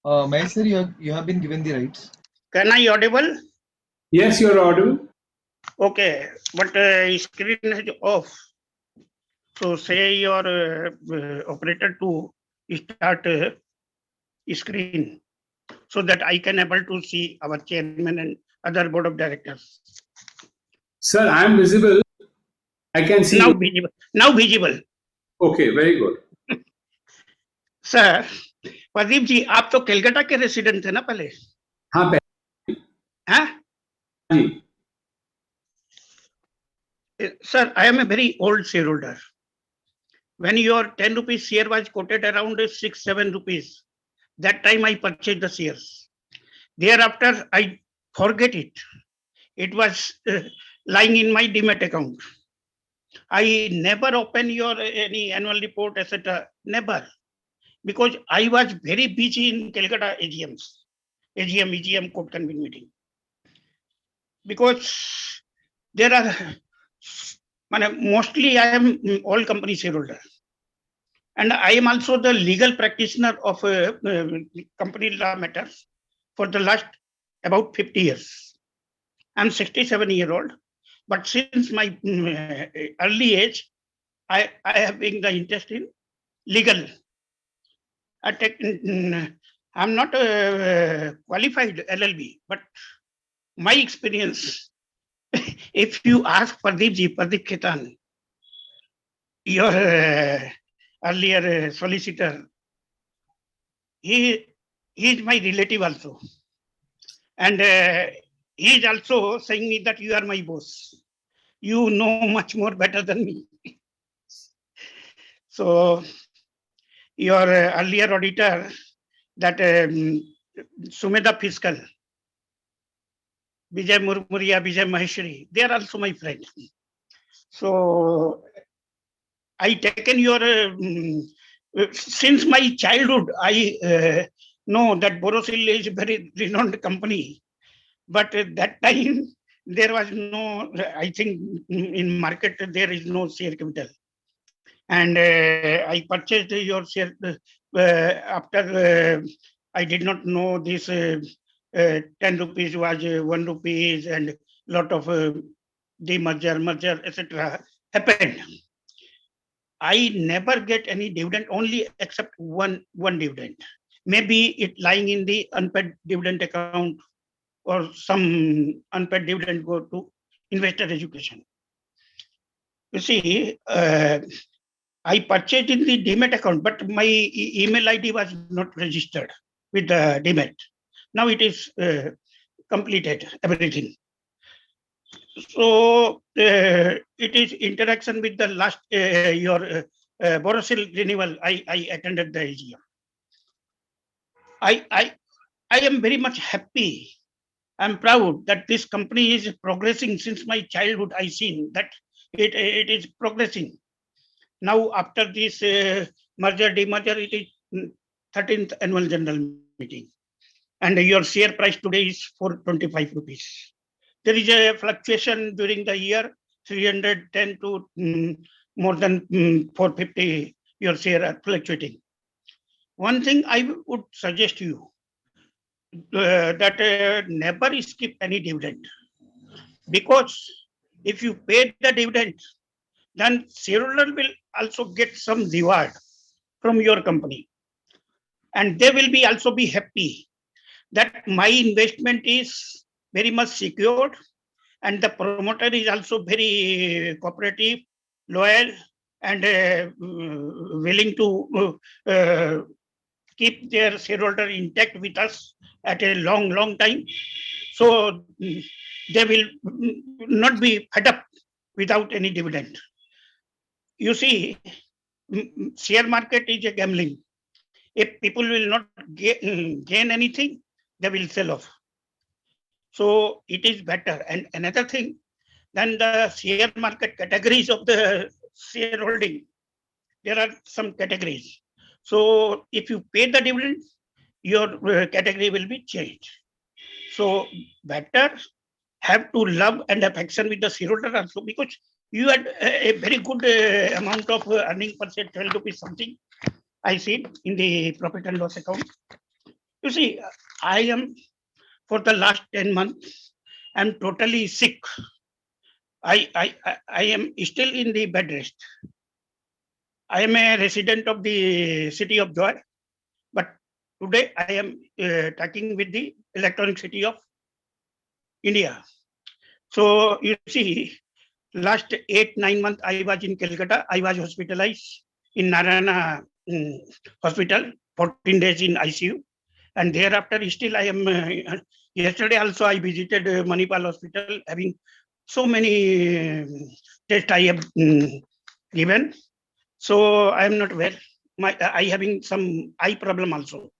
Mahesh sir, you have been given the rights. Can I audible? Yes, you're audible. Okay, but screen is off. So say your operator to start screen so that I can able to see our chairman and other board of directors. Sir, I am visible. I can see Now you. visible. Now visible. Okay, very good. Sir Pradeep ji आप तो कलकत्ता के resident थे ना पहले हाँ हाँ जी sir I am a very old shareholder. When your 10 rupees share was quoted around 6-7 rupees, that time I purchased the shares. Thereafter I forget it. It was lying in my demat account. I never open your any annual report, etc. Never, because I was very busy in Calcutta AGMs, EGM court convene meeting. Because there are mostly I am all company shareholder, and I am also the legal practitioner of company law matters for the last about 50 years. I'm 67-year-old, but since my early age, I have been the interest in legal. I'm not qualified LLB, but my experience, if you ask Pradeep Khaitan, your earlier solicitor, he is my relative also. And he is also saying me that you are my boss. You know much more better than me. So your earlier auditor, that Sumeda Fiscal, Vijay Murmuria, Vijay Maheshwari, they are also my friends. So I taken your, since my childhood, I know that Borosil is a very renowned company. But at that time, there was no, I think in market, there is no share capital. And I purchased your share after I did not know this 10 rupees was 1 rupees and lot of demerger, merger, etc. happened. I never get any dividend, only except one dividend. Maybe it lying in the unpaid dividend account, or some unpaid dividend go to investor education. You see, I purchased in the Demat account, but my email ID was not registered with the Demat. Now it is completed, everything. So it is interaction with the last, your Borosil renewal, I attended the AGM. I am very much happy. I'm proud that this company is progressing since my childhood. I seen that it is progressing. Now after this merger, demerger, it is 13th annual general meeting. And your share price today is 425 rupees. There is a fluctuation during the year, 310 to more than 450, your share are fluctuating. One thing I would suggest you, that never skip any dividend, because if you pay the dividend, then shareholder will also get some reward from your company, and they will be also be happy that my investment is very much secured, and the promoter is also very cooperative, loyal, and willing to keep their shareholder intact with us at a long time. So they will not be fed up without any dividend. You see, share market is a gambling. If people will not gain anything, they will sell off. So it is better. And another thing, then the share market categories of the shareholding, there are some categories. So if you pay the dividend, your category will be changed. So better have to love and affection with the shareholder also, because you had a very good amount of earning per share, 12 rupees something, I see in the profit and loss account. You see, I am for the last 10 months, I'm totally sick. I am still in the bed rest. I am a resident of the city of Joy, but today I am talking with the electronic city of India. So you see, last 8-9 months I was in Calcutta. I was hospitalized in Narayana hospital, 14 days in ICU. And thereafter still I am, yesterday also I visited Manipal hospital having so many tests I have given. So I am not well. I having some eye problem also.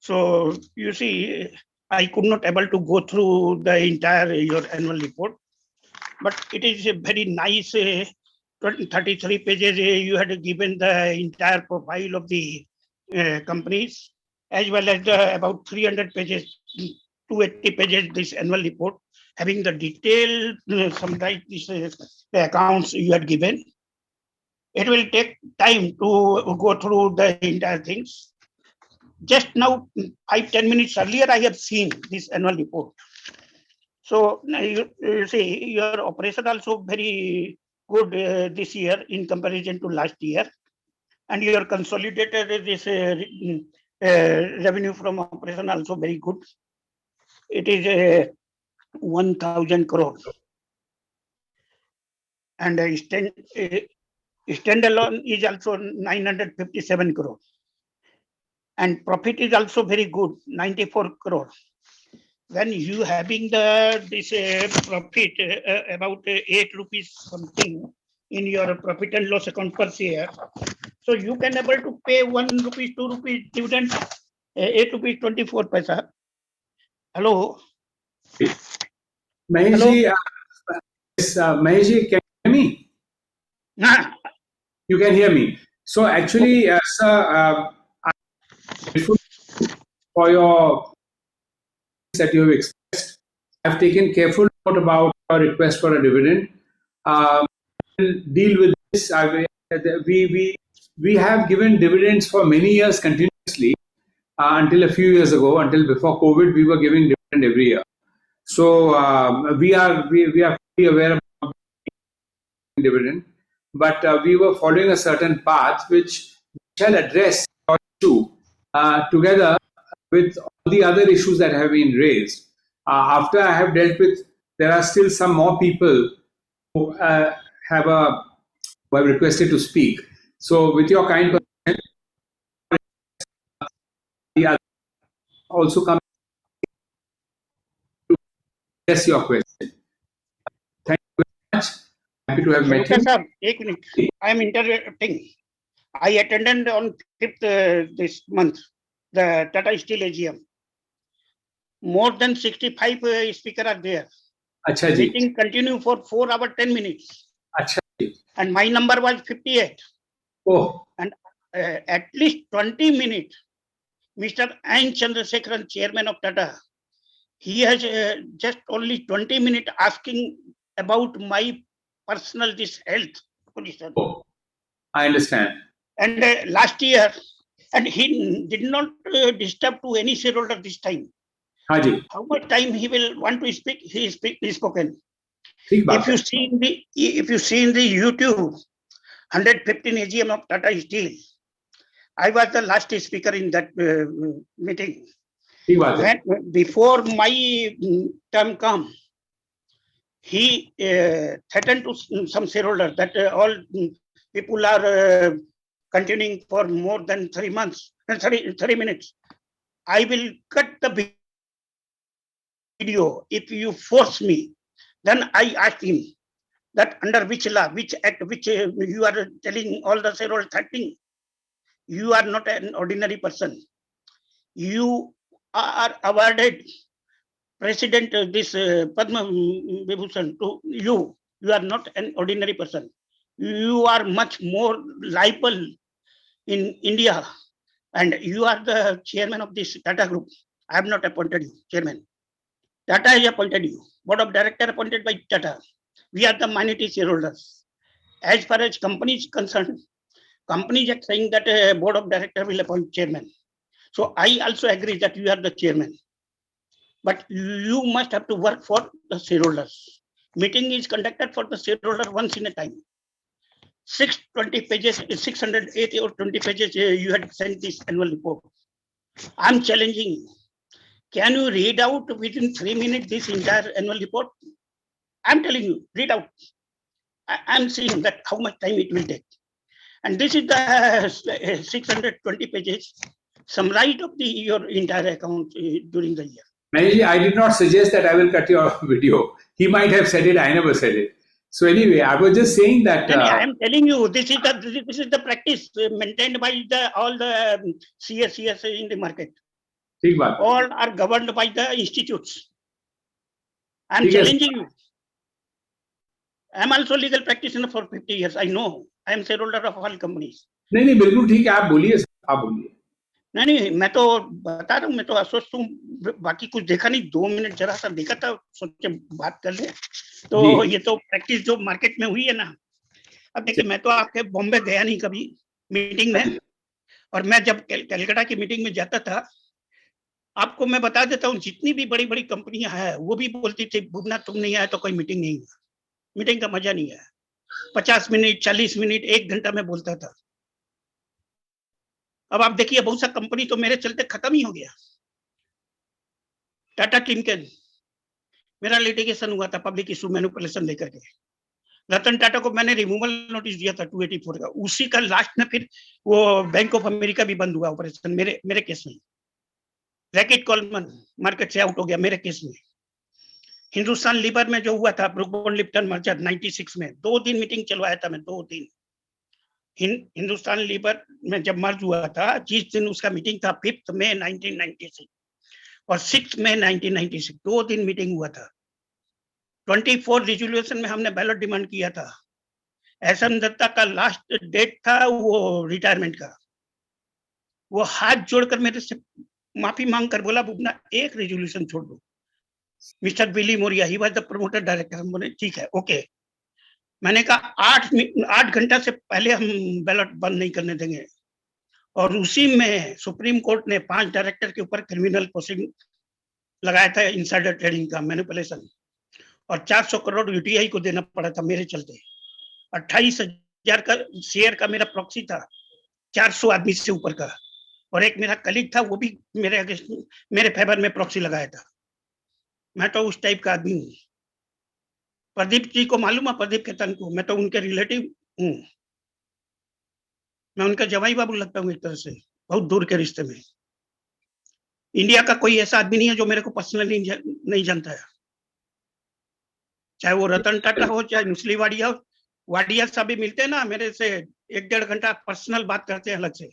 So you see, I could not able to go through the entire your annual report, but it is a very nice 33 pages. You had given the entire profile of the companies, as well as about 300 pages, 280 pages this annual report, having the detailed summarize the accounts you had given. It will take time to go through the entire things. Just now, 5-10 minutes earlier, I have seen this annual report. So you see, your operation also very good this year in comparison to last year, and your consolidated this revenue from operation also very good. It is 1,000 crore, and standalone is also 957 crore, and profit is also very good, 94 crore. When you having this profit about 8 rupees something in your profit and loss account per share, so you can able to pay 1 rupees, 2 rupees dividend, 8 rupees 24 paisa. Hello. Maheshji, yes, Maheshji, can you hear me? You can hear me. So actually, sir, I'm grateful for your that you have expressed. I've taken careful note about your request for a dividend. We'll deal with this. We have given dividends for many years continuously until a few years ago. Until before COVID, we were giving dividend every year. So we are fully aware of dividend, but we were following a certain path which shall address your issue together with all the other issues that have been raised. After I have dealt with, there are still some more people who who have requested to speak. So, with your kind permission, the other also come to address your question. Thank you very much. Happy to have met Okay, you. sir. I am interrupting. I attended on 5th this month the Tata Steel AGM. More than 65 speakers are there. Achha ji. Meeting continue for 4 hours 10 minutes. Achha ji. And my number was 58. Oh. And at least 20 minutes, Mr. N. Chandrasekharan, chairman of Tata, he has just only 20 minutes asking about my personal this health condition. Oh. I understand. And last year, and he did not disturb to any shareholder this time. Haji. How much time he will want to speak? He spoken. If you see in the YouTube, 115 AGM of Tata Steel, I was the last speaker in that meeting. Before my term come, he threatened to some shareholders that all people are continuing for more than 3 months, 30 minutes. I will cut the video if you force me. Then I asked him that under which law, which act, which you are telling all the shareholders threatening. You are not an ordinary person. You are awarded President this Padma Vibhushan to you. You are not an ordinary person. You are much more liable in India, and you are the chairman of this Tata Group. I have not appointed you chairman. Tata has appointed you. Board of Director appointed by Tata. We are the minority shareholders. As far as company is concerned, company is saying that Board of Director will appoint chairman. So I also agree that you are the chairman, but you must have to work for the shareholders. Meeting is conducted for the shareholder once in a time. 620 pages, 680 or 20 pages, you had sent this annual report. I'm challenging you. Can you read out within 3 minutes this entire annual report? I'm telling you, read out. I'm seeing that how much time it will take. And this is the 620 pages summarized of your entire account during the year. Mahesh, I did not suggest that I will cut your video. He might have said it, I never said it. So anyway, I was just saying that. I am telling you, this is the practice maintained by all the CS in the market. All are governed by the institutes. I am challenging you. I am also legal practitioner for 50 years. I know. I am shareholder of all companies. नहीं बिल्कुल ठीक है, आप बोलिए, आप बोलिए. नहीं, मैं तो बता रहा हूँ, मैं तो अस्वस्थ हूँ, बाकी कुछ देखा नहीं, 2 मिनट जरा सा देखा था, सोचे बात कर ले. तो ये तो प्रैक्टिस जो मार्केट में हुई है ना. अब देखिए, मैं तो आपके बॉम्बे गया नहीं कभी मीटिंग में, और मैं जब कलकत्ता की मीटिंग में जाता था, आपको मैं बता देता हूँ, जितनी भी बड़ी बड़ी कंपनियां हैं वो भी बोलती थी, बुबना तुम नहीं आए तो कोई मीटिंग नहीं हुआ. मीटिंग का मजा नहीं है. 50 मिनट, 40 मिनट, 1 घंटा में बोलता था. अब आप देखिए, बहुत सा कंपनी तो मेरे चलते खत्म ही हो गया. टाटा टिमकेन, मेरा लिटिगेशन हुआ था पब्लिक इशू मैनिपुलेशन लेकर के. रतन टाटा को मैंने रिमूवल नोटिस दिया था 284 का. उसी का लास्ट में फिर वो बैंक ऑफ अमेरिका भी बंद हुआ ऑपरेशन मेरे केस में. रैकेट कॉलमन मार्केट से आउट हो गया मेरे केस में. हिंदुस्तान लीवर में जो हुआ था ब्रुक बॉन्ड लिप्टन मर्जर 96 में 2 दिन मीटिंग चलवाया था मैं. 2 दिन हिंदुस्तान लीवर में जब मर्ज हुआ था, जिस दिन उसका मीटिंग था 5 मई 1996 और 6 मई 1996, 2 दिन मीटिंग हुआ था. 24 रिजोल्यूशन में हमने बैलेट डिमांड किया था. एसएम दत्ता का लास्ट डेट था वो रिटायरमेंट का. वो हाथ जोड़कर मेरे से माफी मांगकर बोला, बुबना एक रिजोल्यूशन छोड़ दो. Mister Billy Moria, he was the promoter director. हम बोले ठीक है, ओके. मैंने कहा 8 घंटा से पहले हम बैलेट बंद नहीं करने देंगे. और उसी में सुप्रीम कोर्ट ने 5 डायरेक्टर के ऊपर क्रिमिनल प्रोसीडिंग लगाया था, इनसाइडर ट्रेडिंग का, मैनिपुलेशन. और 400 करोड़ यूटीआई को देना पड़ा था मेरे चलते. 28,000 का शेयर का मेरा प्रॉक्सी था, 400 आदमी से ऊपर का. और एक मेरा कलीग था, वो भी मेरे अगेंस्ट, मेरे फेवर में प्रॉक्सी लगाया था. मैं तो उस टाइप का आदमी हूँ. प्रदीप जी को मालूम है, प्रदीप केतन को, मैं तो उनके रिलेटिव हूँ. मैं उनका जवाई बाबू लगता हूँ एक तरह से, बहुत दूर के रिश्ते में. इंडिया का कोई ऐसा आदमी नहीं है जो मेरे को पर्सनली नहीं जानता है. चाहे वो रतन टाटा हो, चाहे नुस्ली वाडिया हो. वाडिया साहब भी मिलते हैं ना मेरे से, 1-1.5 घंटा पर्सनल बात करते हैं अलग से.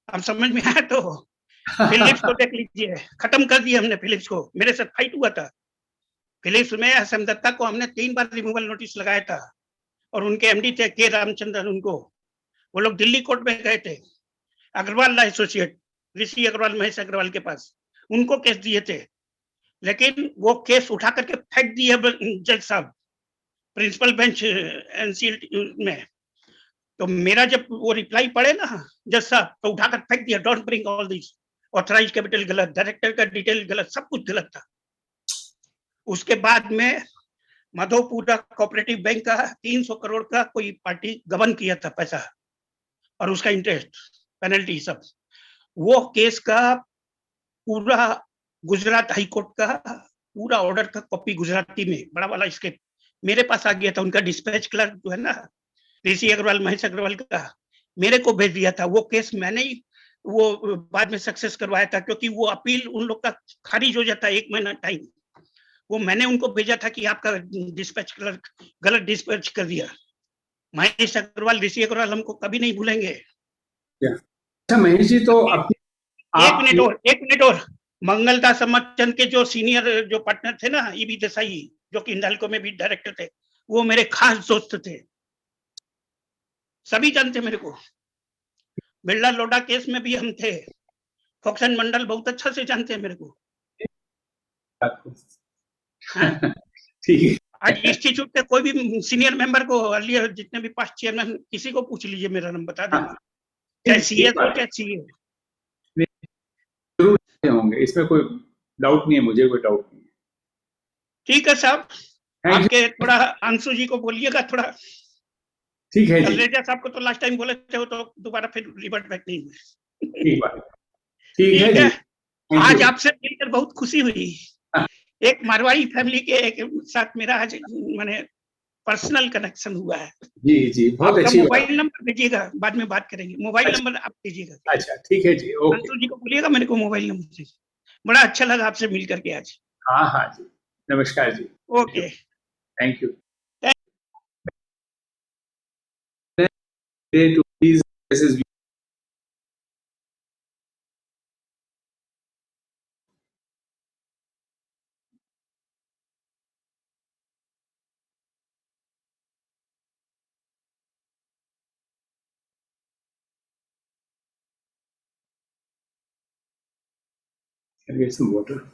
अब समझ में आया तो फिलिप्स को देख लीजिए, खत्म कर दिया हमने फिलिप्स को. मेरे से फाइट हुआ था फिलिप्स में. एसएम दत्ता को हमने 3 बार रिमूवल नोटिस लगाया था. और उनके एमडी थे के रामचंद्रन, उनको वो लोग दिल्ली कोर्ट में गए थे. अग्रवाल ला एसोसिएट, ऋषि अग्रवाल, महेश अग्रवाल के पास, उनको केस दिए थे. लेकिन वो केस उठा करके फेंक दिए जज साहब प्रिंसिपल बेंच एनसीएल में. तो मेरा जब वो रिप्लाई पढ़े ना जज साहब, तो उठाकर फेंक दिया. Don't bring all this, authorize capital गलत, डायरेक्टर का डिटेल गलत, सब कुछ गलत था. उसके बाद में माधोपुरा कोऑपरेटिव बैंक का 300 करोड़ का कोई पार्टी गबन किया था पैसा, और उसका इंटरेस्ट, पेनल्टी सब. वो केस का पूरा गुजरात हाई कोर्ट का पूरा ऑर्डर का कॉपी गुजराती में बड़ा वाला इसके मेरे पास आ गया था. उनका डिस्पैच क्लर्क जो है ना, ऋषि अग्रवाल, महेश अग्रवाल का, मेरे को भेज दिया था. वो केस मैंने ही वो बाद में सक्सेस करवाया था, क्योंकि वो अपील उन लोग का खारिज हो जाता है 1 महीना टाइम. वो मैंने उनको भेजा था कि आपका डिस्पैच क्लर्क गलत डिस्पैच कर दिया. महेश अग्रवाल, ऋषि अग्रवाल हमको कभी नहीं भूलेंगे. अच्छा महेश जी, तो एक मिनट और मंगलदास अमरचंद के जो सीनियर जो पार्टनर थे ना, ईबी देसाई, जो कि इंडाल्को में भी डायरेक्टर थे, वो मेरे खास दोस्त थे. सभी जानते मेरे को. बिरला लोडा केस में भी हम थे. फोक्सन मंडल बहुत अच्छा से जानते हैं मेरे को. ठीक है. आज इंस्टीट्यूट के कोई भी सीनियर मेंबर को, अर्लियर जितने भी पास्ट चेयरमैन, किसी को पूछ लीजिए, मेरा नाम बता देंगे. चाहे CS हो चाहे CA हो। जरूर होंगे, इसमें कोई डाउट नहीं है, मुझे कोई डाउट नहीं है। ठीक है साहब, Thank you. आपके थोड़ा अंशु जी को बोलिएगा थोड़ा। ठीक है जी, कलरेजा साहब को तो लास्ट टाइम बोले थे, वो तो दोबारा फिर रिवर्ट बैक नहीं हुए। ठीक बात, ठीक है ठीक जी। है, Thank आज you. आपसे मिलकर बहुत खुशी हुई। एक मारवाड़ी फैमिली के साथ मेरा आज मैंने पर्सनल कनेक्शन हुआ है। जी जी, बहुत आपका अच्छी बात। मोबाइल नंबर दीजिएगा, बाद में बात करेंगे। मोबाइल अच्छा। नंबर आप दीजिएगा। अच्छा, ठीक है जी, ओके। अंशु जी को बोलिएगा मेरे को मोबाइल नंबर दीजिए। बड़ा अच्छा लगा आपसे मिल करके आज। हाँ हाँ जी, नमस्कार जी। Okay, thank you. To please, this is Can I get some water?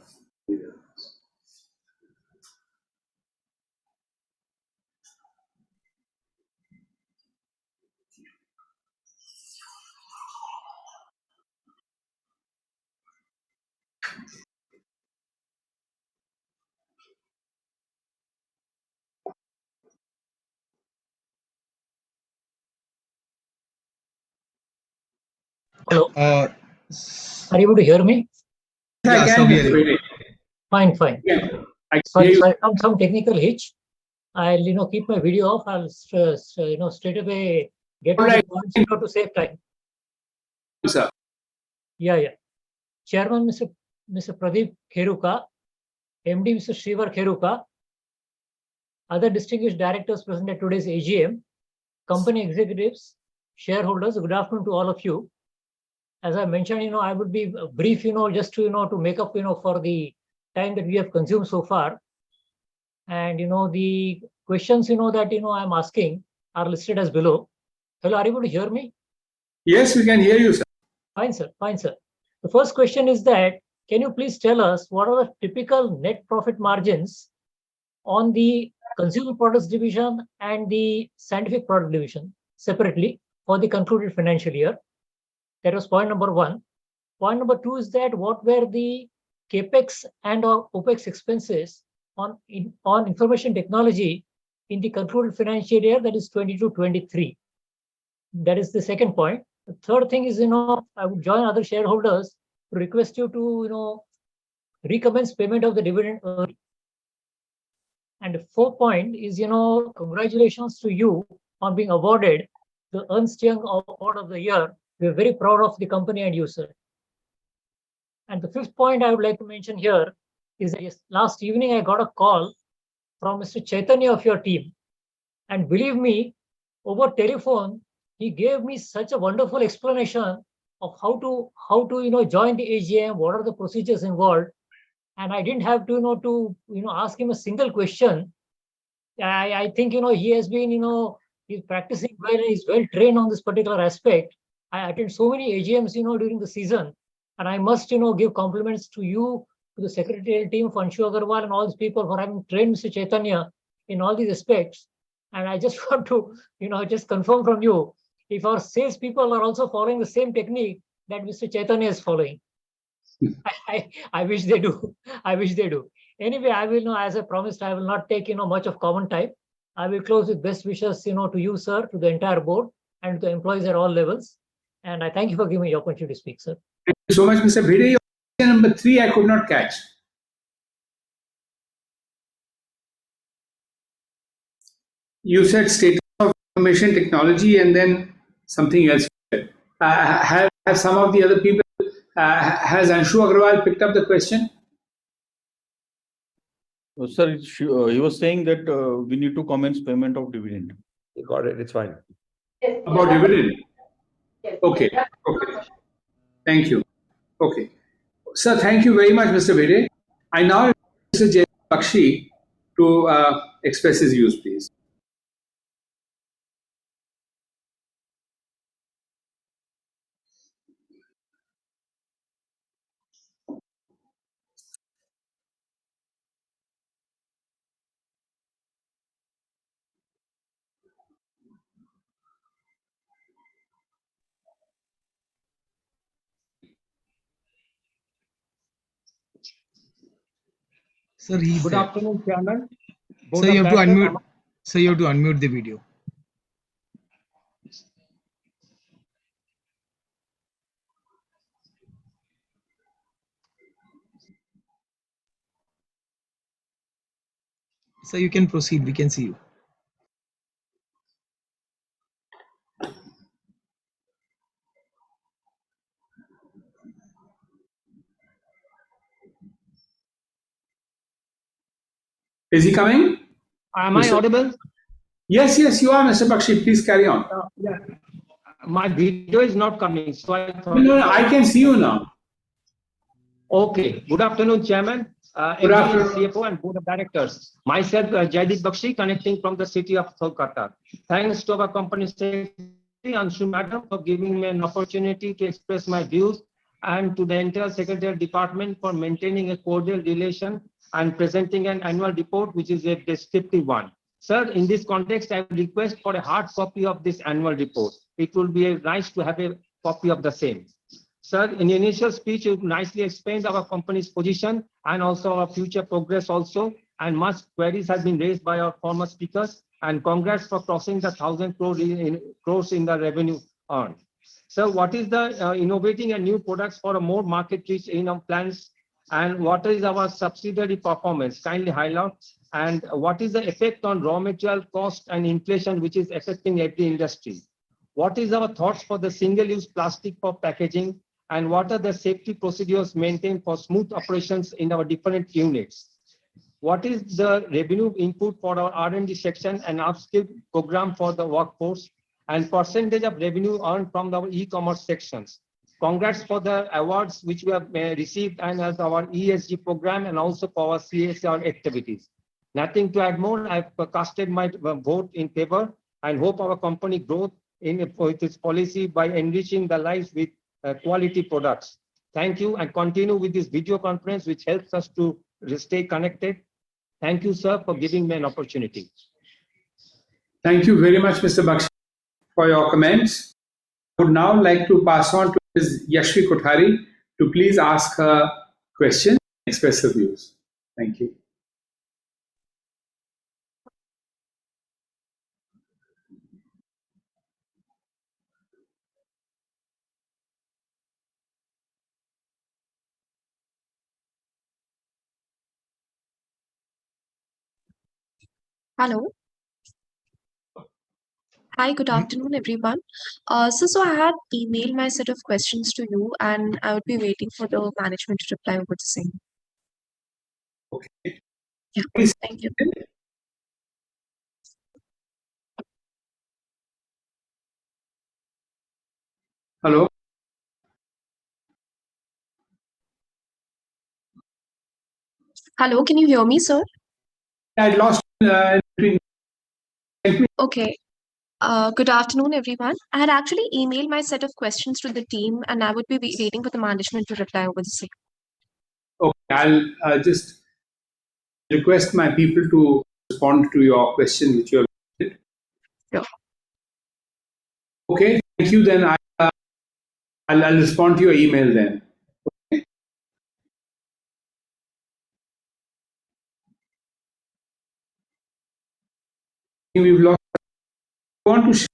Hello, Uh, are you able to hear me? I yeah, can so we hear are you. Fine, fine. Yeah, I can Sorry, hear you. sorry, some technical hitch. I'll keep my video off. I'll straight away get to All the right. points to save time. Sir. Yeah. Chairman Mr. Pradeep Kheruka, MD Mr. Shrivar Kheruka, other distinguished directors present at today's AGM, company executives, shareholders, good afternoon to all of you. As I mentioned, I would be brief, just to make up, for the time that we have consumed so far. And the questions that I'm asking are listed as below. Hello, are you able to hear me? Yes, we can hear you, sir. Fine, sir. The first question is that can you please tell us what are the typical net profit margins on the consumer products division and the scientific product division separately for the concluded financial year? That was point number one. Point number two is that what were the capex and or opex expenses on information technology in the concluded financial year, that is 22-23. That is the second point. The third thing is, I would join other shareholders to request you to, recommence payment of the dividend early. And the fourth point is, congratulations to you on being awarded the Ernst Young Award of the Year. We're very proud of the company and you, sir. And the fifth point I would like to mention here is that last evening I got a call from Mr. Chaitanya of your team. And believe me, over telephone, he gave me such a wonderful explanation of how to join the AGM, what are the procedures involved. And I didn't have to ask him a single question. I think, he has been, he's practicing well and he's well trained on this particular aspect. I attend so many AGMs, during the season. And I must, give compliments to you, to the secretarial team, Anshu Agarwal, and all these people for having trained Mr. Chaitanya in all these aspects. And I just want to, just confirm from you if our sales people are also following the same technique that Mr. Chaitanya is following. I wish they do. I wish they do. Anyway, I will know, as I promised, I will not take much of common time. I will close with best wishes, to you, sir, to the entire board, and to the employees at all levels. And I thank you for giving me the opportunity to speak, sir. Thank you so much, Mr. Bhide. Number 3, I could not catch. You said state of information technology and then something else. Have some of the other people, has Anshu Agrawal picked up the question? Sir, he was saying that we need to commence payment of dividend. You got it. It's fine. Yes. About dividend? Yes. Okay. Thank you. Okay. Sir, thank you very much, Mr. Bhide. I now invite Mr. Jay Bakshi to express his views, please. Sir, he's Good there. afternoon, Chairman. Board Sir, of you have to Directors. unmute. Sir, you have to unmute the video. Sir, you can proceed. We can see you. Is he coming? Am I audible? Yes, yes, you are, Mr. Bakshi. Please carry on. Yeah. My video is not coming, so I thought. No, I can see you now. Okay. Good afternoon, Chairman, Good MD, afternoon. CFO, and Board of Directors. Myself, Jaideep Bakshi, connecting from the city of Kolkata. Thanks to our company secretary, Anshu Madam, for giving me an opportunity to express my views, and to the entire Secretariat Department for maintaining a cordial relation and presenting an annual report, which is a descriptive one. Sir, in this context, I request for a hard copy of this annual report. It will be nice to have a copy of the same. Sir, in the initial speech, you nicely explained our company's position and also our future progress also, and much queries have been raised by our former speakers, and congrats for crossing the 1,000 crores in the revenue earned. So what is the innovating and new products for a more market reach in our plans, and what is our subsidiary performance? Kindly highlight. And what is the effect on raw material cost and inflation, which is affecting every industry? What is our thoughts for the single-use plastic for packaging, and what are the safety procedures maintained for smooth operations in our different units? What is the revenue input for our R&D section and upskill program for the workforce, and percentage of revenue earned from our e-commerce sections? Congrats for the awards which we have received, and as our ESG program, and also for our CSR activities. Nothing to add more. I've casted my vote in favor and hope our company growth with its policy by enriching the lives with quality products. Thank you, and continue with this video conference, which helps us to stay connected. Thank you, sir, for giving me an opportunity. Thank you very much, Mr. Bakshi, for your comments. I would now like to pass on to Ms. Yashvi Kothari to please ask her question and express her views. Thank you. Hello. Hi, good afternoon, everyone. So I had emailed my set of questions to you, and I would be waiting for the management to reply over the same. Okay. Yeah, thank you. Hello. Hello, can you hear me, sir? I lost between. Okay. Good afternoon, everyone. I had actually emailed my set of questions to the team, and I would be waiting for the management to reply over the same. Okay, I'll just request my people to respond to your question which you have raised. Sure. Okay, thank you. Then I'll respond to your email then. Okay. We've lost. I want to share.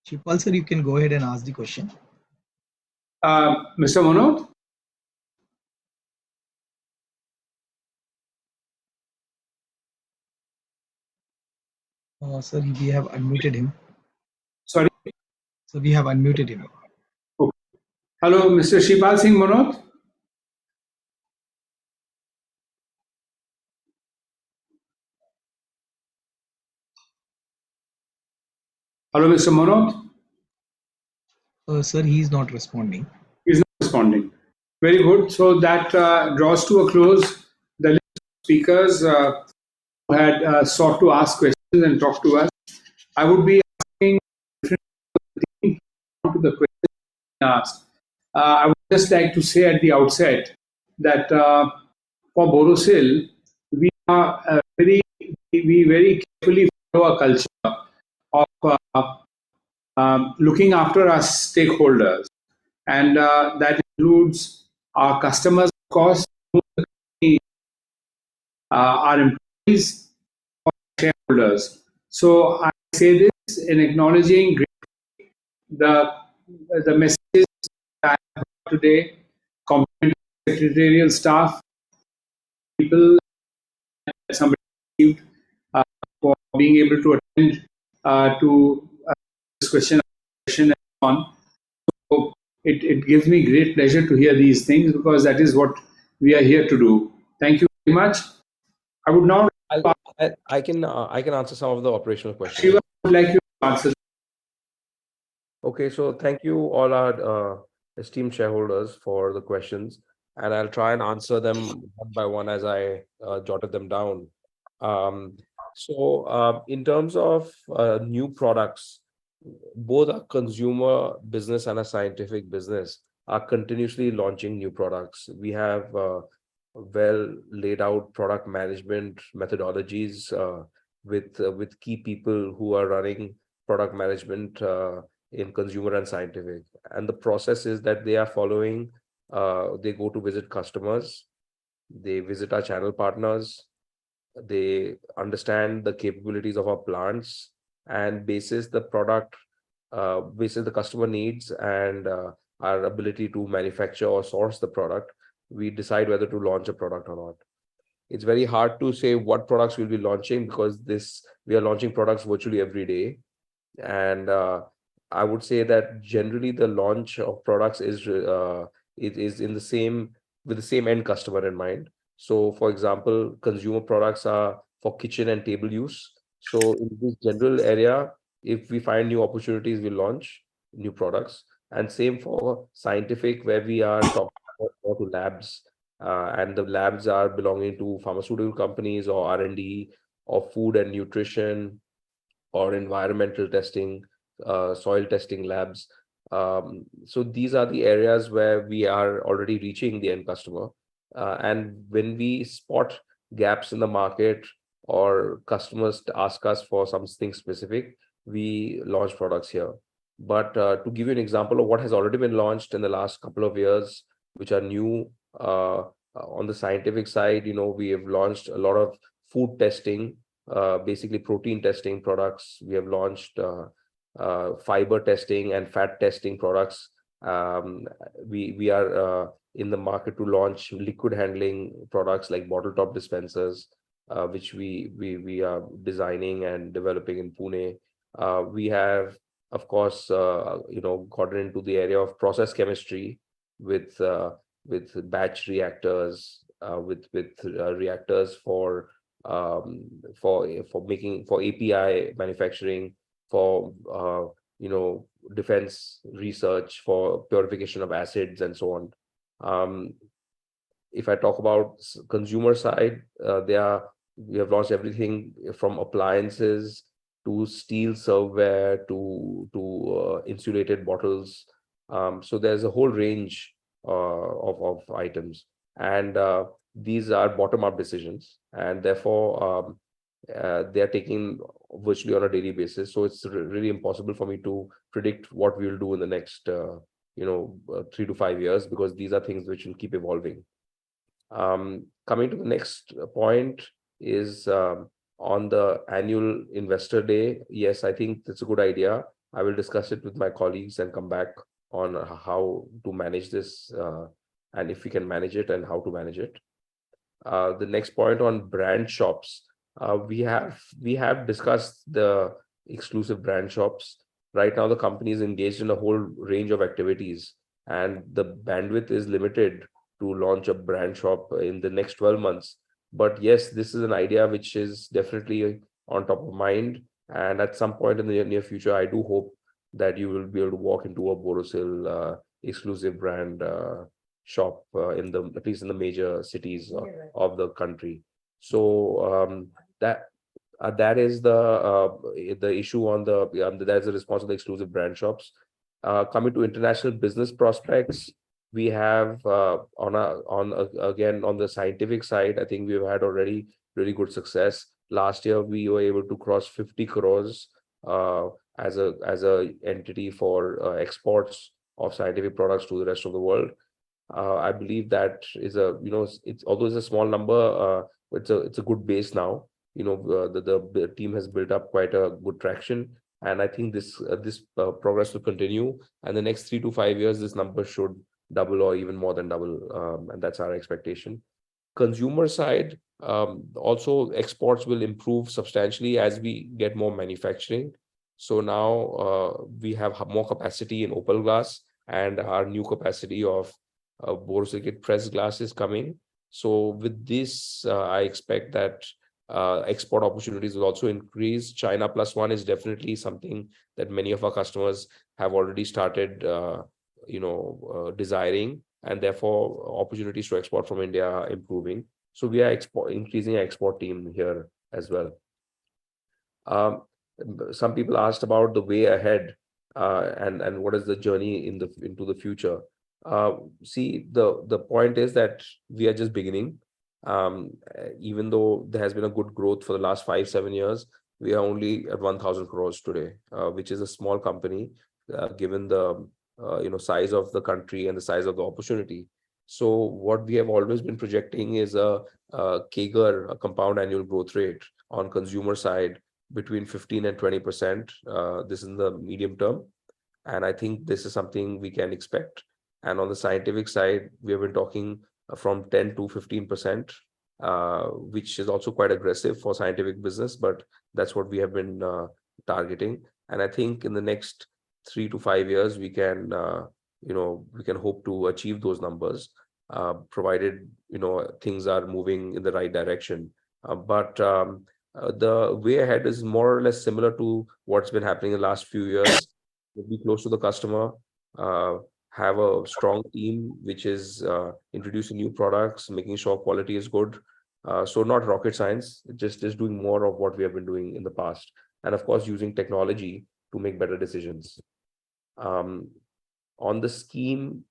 Chipal sir, you can go ahead and ask the question. Mr. Manoj? Sir, we have unmuted him. Sorry? So we have unmuted him. Okay. Hello, Mr. Shipal Singh Manoj? Hello, Mr. Manoj? Sir, he is not responding. He's not responding. Very good. So that draws to a close the list of speakers who had sought to ask questions and talk to us. I would be asking to the question asked. I would just like to say at the outset that for Borosil, we are we very carefully follow a culture of looking after our stakeholders, and that includes our customers, of course, our employees, or shareholders. So I say this in acknowledging the the messages that I heard today, complimenting secretarial staff, people that somebody received for being able to attend to this question and on. So it gives me great pleasure to hear these things because that is what we are here to do. Thank you very much. I would now I can answer some of the operational questions. Shiva, I would like you to answer. Okay, so thank you all our esteemed shareholders for the questions, and I'll try and answer them one by one as I jotted them down. In terms of new products, both our consumer business and our scientific business are continuously launching new products. We have well laid out product management methodologies with key people who are running product management in consumer and scientific. And the process is that they are following, they go to visit customers, they visit our channel partners, they understand the capabilities of our plants, and basis the product, basis the customer needs and our ability to manufacture or source the product, we decide whether to launch a product or not. It's very hard to say what products we'll be launching because we are launching products virtually every day. And I would say that generally the launch of products is in the same with the same end customer in mind. So, for example, consumer products are for kitchen and table use. So, in this general area, if we find new opportunities, we launch new products. And same for scientific, where we are talking about to labs, and the labs are belonging to pharmaceutical companies or R&D or food and nutrition or environmental testing, soil testing labs. So these are the areas where we are already reaching the end customer. And when we spot gaps in the market or customers ask us for something specific, we launch products here. But to give you an example of what has already been launched in the last couple of years, which are new on the scientific side, we have launched a lot of food testing, basically protein testing products. We have launched fiber testing and fat testing products. We are in the market to launch liquid handling products like bottle top dispensers, which we are designing and developing in Pune. We have, of course, gotten into the area of process chemistry with batch reactors, with reactors for API manufacturing, for defense research, for purification of acids and so on. If I talk about consumer side, we have launched everything from appliances to steel serveware to insulated bottles. So there's a whole range of items, and these are bottom-up decisions, and therefore they are taken virtually on a daily basis. So it's really impossible for me to predict what we will do in the next 3 to 5 years, because these are things which will keep evolving. Coming to the next point is on the annual investor day. Yes, I think that's a good idea. I will discuss it with my colleagues and come back on how to manage this, and if we can manage it and how to manage it. The next point on brand shops, we have discussed the exclusive brand shops. Right now, the company is engaged in a whole range of activities, and the bandwidth is limited to launch a brand shop in the next 12 months. But yes, this is an idea which is definitely on top of mind. And at some point in the near future, I do hope that you will be able to walk into a Borosil exclusive brand shop in the, at least in the major cities of the country. So that is the issue on that's the response of the exclusive brand shops. Coming to international business prospects, we have again on the scientific side, I think we've had already really good success. Last year we were able to cross 50 crores as a entity for exports of scientific products to the rest of the world. I believe that is it's although it's a small number, it's a good base now. The team has built up quite a good traction, and I think this progress will continue. And the next 3 to 5 years, this number should double or even more than double, and that's our expectation. Consumer side, also exports will improve substantially as we get more manufacturing. So now we have more capacity in opal glass, and our new capacity of borosilicate pressed glass is coming. So with this, I expect that export opportunities will also increase. China plus one is definitely something that many of our customers have already started, desiring, and therefore opportunities to export from India are improving. So we are increasing our export team here as well. Some people asked about the way ahead and what is the journey into the future. See, the point is that we are just beginning. Even though there has been a good growth for the last 5-7 years, we are only at 1,000 crores today, which is a small company given the size of the country and the size of the opportunity. So what we have always been projecting is a CAGR, a compound annual growth rate on consumer side between 15 and 20%. This is in the medium term, and I think this is something we can expect. And on the scientific side, we have been talking from 10 to 15%, which is also quite aggressive for scientific business, but that's what we have been targeting. And I think in the next 3 to 5 years, we can hope to achieve those numbers, provided things are moving in the right direction. But the way ahead is more or less similar to what's been happening in the last few years. Be close to the customer, have a strong team which is introducing new products, making sure quality is good. So not rocket science, just doing more of what we have been doing in the past, and of course using technology to make better decisions. On the scheme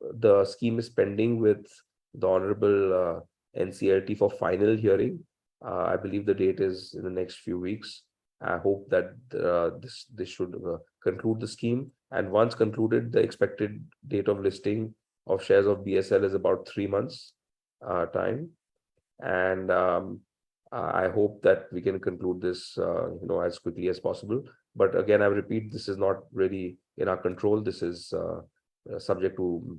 is pending with the Honorable NCLT for final hearing. I believe the date is in the next few weeks. I hope that this should conclude the scheme. And once concluded, the expected date of listing of shares of BSL is about 3 months time. And I hope that we can conclude this as quickly as possible. But again, I repeat, this is not really in our control. This is subject to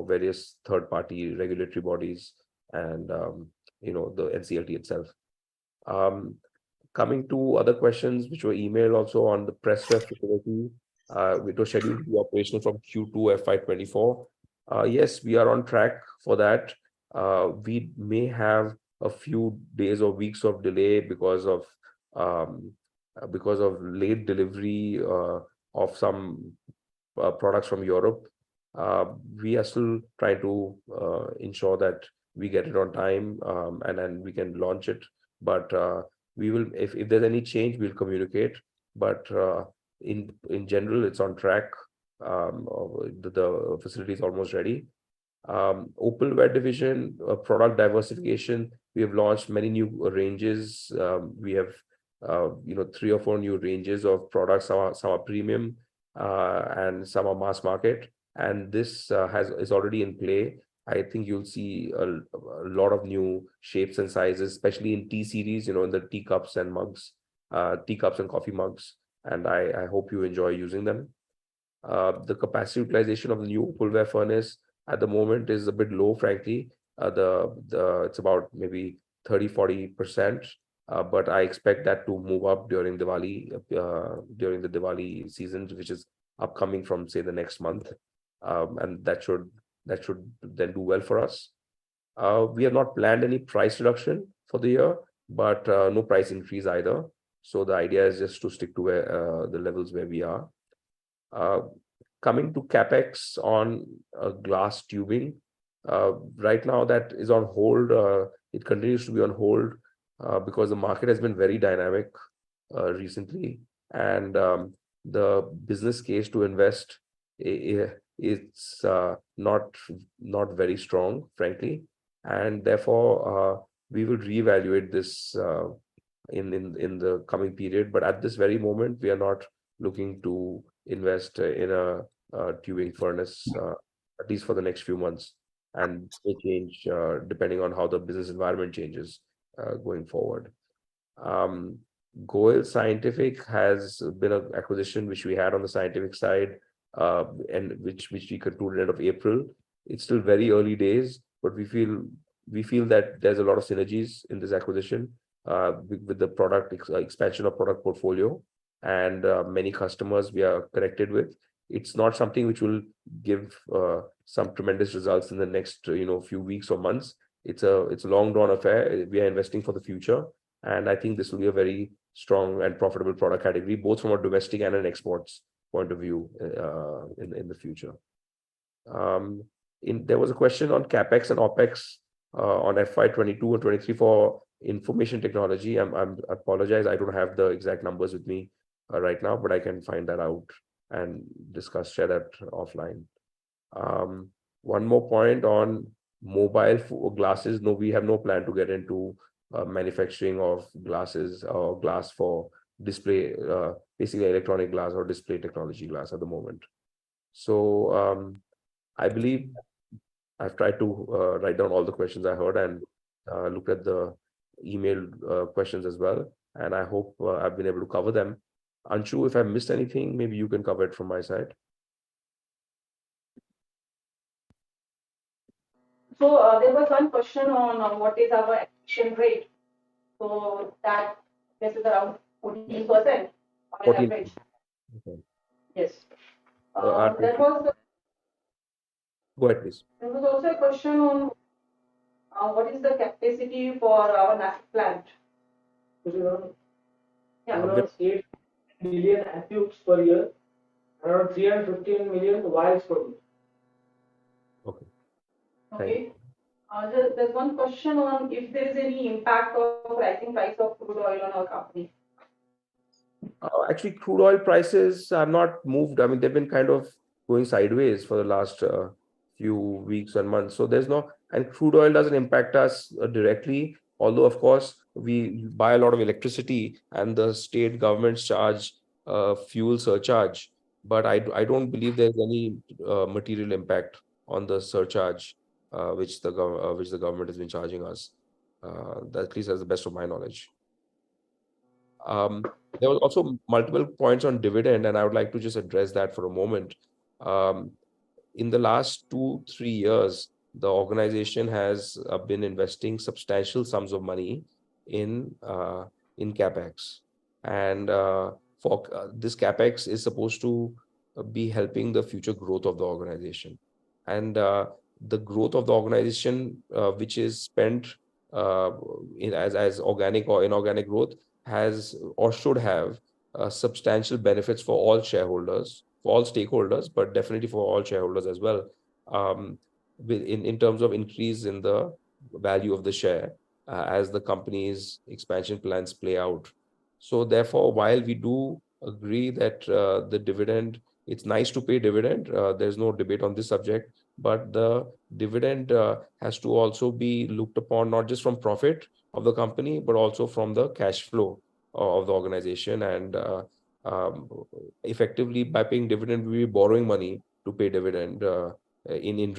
various third-party regulatory bodies and the NCLT itself. Coming to other questions which were emailed also on the press ref facility, which was scheduled to be operational from Q2 FY24. Yes, we are on track for that. We may have a few days or weeks of delay because of late delivery of some products from Europe. We are still trying to ensure that we get it on time and then we can launch it. But we will, if there's any change, we'll communicate. But in general, it's on track. The facility is almost ready. Opalware division, product diversification. We have launched many new ranges. We have 3 or 4 new ranges of products. Some are premium and some are mass market. And this is already in play. I think you'll see a lot of new shapes and sizes, especially in tea series, in the teacups and mugs, teacups and coffee mugs. And I hope you enjoy using them. The capacity utilization of the new opalware furnace at the moment is a bit low, frankly. It's about maybe 30-40%. But I expect that to move up during Diwali, during the Diwali season, which is upcoming from, say, the next month. And that should then do well for us. We have not planned any price reduction for the year, but no price increase either. So the idea is just to stick to the levels where we are. Coming to capex on glass tubing, Right now, that is on hold. It continues to be on hold because the market has been very dynamic recently, and the business case to invest it's not very strong, frankly, and therefore we will reevaluate this in the coming period. But at this very moment, we are not looking to invest in a tubing furnace, at least for the next few months, and may change depending on how the business environment changes going forward. Goel Scientific has been an acquisition which we had on the scientific side, and which we concluded end of April. It's still very early days, but we feel that there's a lot of synergies in this acquisition with the product expansion of product portfolio, and many customers we are connected with. It's not something which will give some tremendous results in the next few weeks or months. It's a long drawn affair. We are investing for the future, and I think this will be a very strong and profitable product category, both from a domestic and an exports point of view in the future. There was a question on capex and opex on FY22 and 23 for information technology. I apologize, I don't have the exact numbers with me right now, but I can find that out and share that offline. One more point on mobile glasses. No, we have no plan to get into manufacturing of glasses or glass for display, basically electronic glass or display technology glass at the moment. So I believe I've tried to write down all the questions I heard and look at the email questions as well, and I hope I've been able to cover them. Anshu, if I missed anything, maybe you can cover it from my side. So there was one question on what is our attrition rate. So that this is around 14% on average. Okay. Yes. There was Go ahead, please. There was also a question on what is the capacity for our Nashik plant? Around 8 million tubes per year, around 315 million vials per year. Okay. Okay. There's one question on if there is any impact of rising price of crude oil on our company. Actually, crude oil prices are not moved. I mean, they've been kind of going sideways for the last few weeks and months. So there's no, and crude oil doesn't impact us directly. Although, of course, we buy a lot of electricity and the state governments charge fuel surcharge. But I don't believe there's any material impact on the surcharge which the government has been charging us. That at least as the best of my knowledge. There was also multiple points on dividend, and I would like to just address that for a moment. In the last 2-3 years, the organization has been investing substantial sums of money in capex, and for this capex is supposed to be helping the future growth of the organization, and the growth of the organization, which is spent as organic or inorganic growth, has or should have substantial benefits for all shareholders, for all stakeholders, but definitely for all shareholders as well, in terms of increase in the value of the share as the company's expansion plans play out. So therefore, while we do agree that the dividend, it's nice to pay dividend, there's no debate on this subject, but the dividend has to also be looked upon not just from profit of the company, but also from the cash flow of the organization. And effectively, by paying dividend, we be borrowing money to pay dividend in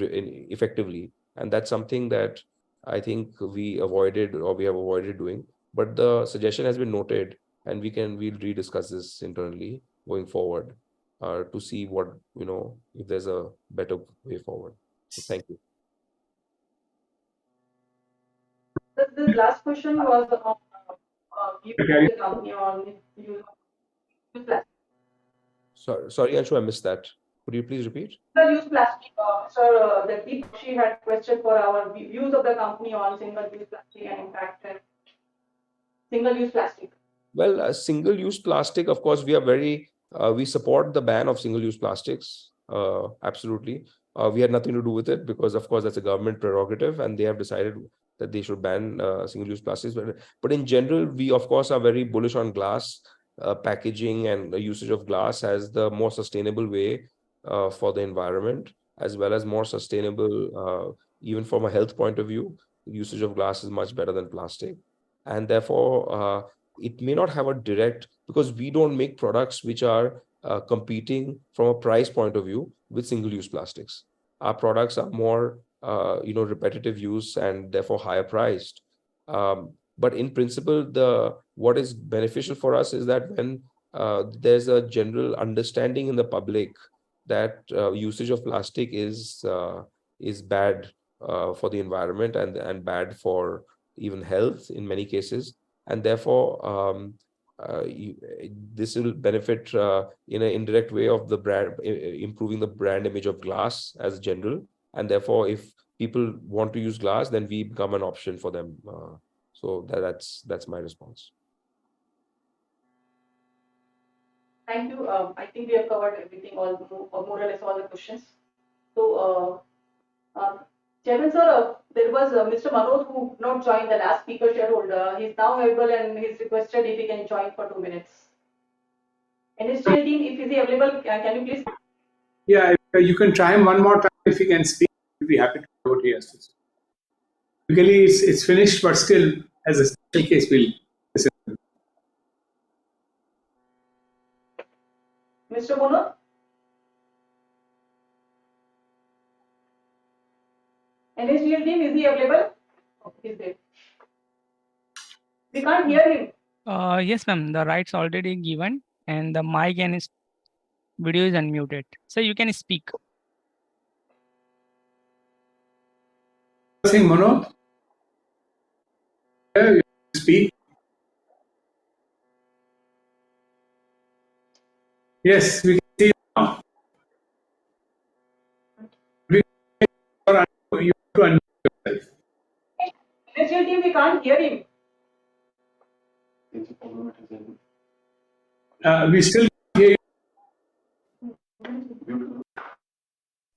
effectively. And that's something that I think we have avoided doing. But the suggestion has been noted, and we'll rediscuss this internally going forward to see what, if there's a better way forward. So thank you. This last question was on the company on use of plastic. Sorry, Anshu, I missed that. Could you please repeat? Single-use plastic. Sir, the she had question for our views of the company on single-use plastic and impact single-use plastic. Well, single-use plastic, of course, we support the ban of single-use plastics, absolutely. We had nothing to do with it because, of course, that's a government prerogative, and they have decided that they should ban single-use plastics. But in general, we of course are very bullish on glass packaging and the usage of glass as the more sustainable way for the environment, as well as more sustainable even from a health point of view. Usage of glass is much better than plastic, and therefore it may not have a direct, because we don't make products which are competing from a price point of view with single-use plastics. Our products are more repetitive use and therefore higher priced. But in principle, what is beneficial for us is that when there's a general understanding in the public that usage of plastic is bad for the environment and bad for even health in many cases, and therefore this will benefit in an indirect way of the brand, improving the brand image of glass as general, and therefore if people want to use glass, then we become an option for them. So that's my response. Thank you. I think we have covered everything, or more or less all the questions. So, Chairman sir, there was Mr. Manoj who could not join, the last speaker shareholder. He's now available and he's requested if he can join for 2 minutes. NSDL team, if is he available, can you please? Yeah, you can try him one more time if he can speak. We'll be happy to know what he has to say. Usually it's finished, but still, as a special case, we'll listen. Mr. Manoj? NSDL team, is he available? Oh, he's there. We can't hear him. Yes, ma'am. The rights already given, and the mic and his video is unmuted. So you can speak. Saying Manoj, you speak. Yes, we can see you now. You have to unmute yourself. NSDL team, we can't hear him. We still hear you.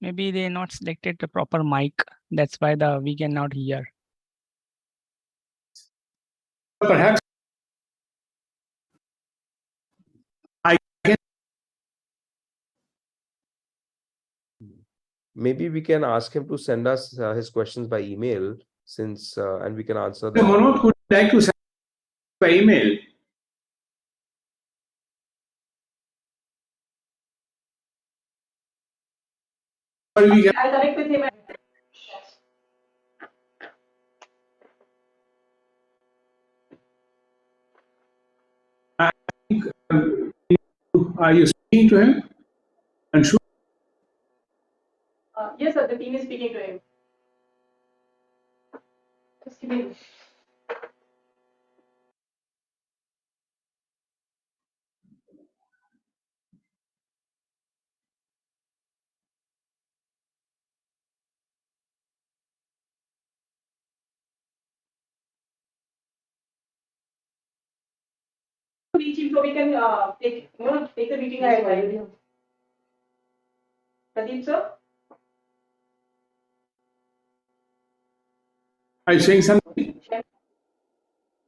Maybe they not selected the proper mic. That's why we cannot hear. Perhaps I can. Maybe we can ask him to send us his questions by email, since and we can answer them. Manoj, would you like to send by email? I'll connect with him. I think, are you speaking to him? And should Yes, sir, the team is speaking to him. Just give me. Reach him so we can take the meeting ahead. Pradeep sir? are you saying something?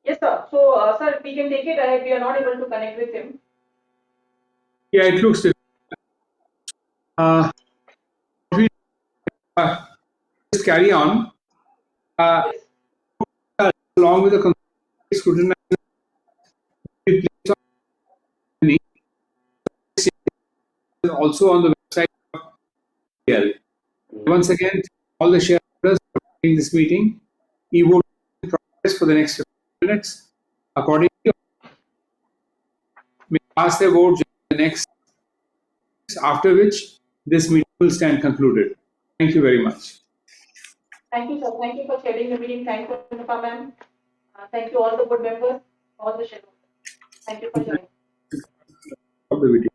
Yes, sir. So, sir, we can take it ahead. We are not able to connect with him. Yeah, it looks different. We just carry on. Along with the scrutiny, also on the website. Once again, all the shareholders for attending this meeting. E-vote in progress for the next 15 minutes. Accordingly, may pass their vote during the next, after which this meeting will stand concluded. Thank you very much. Thank you, sir. Thank you for chairing the meeting. Thank you, Anupa ma'am. Thank you all the board members, all the shareholders. Thank you for joining. Of the video.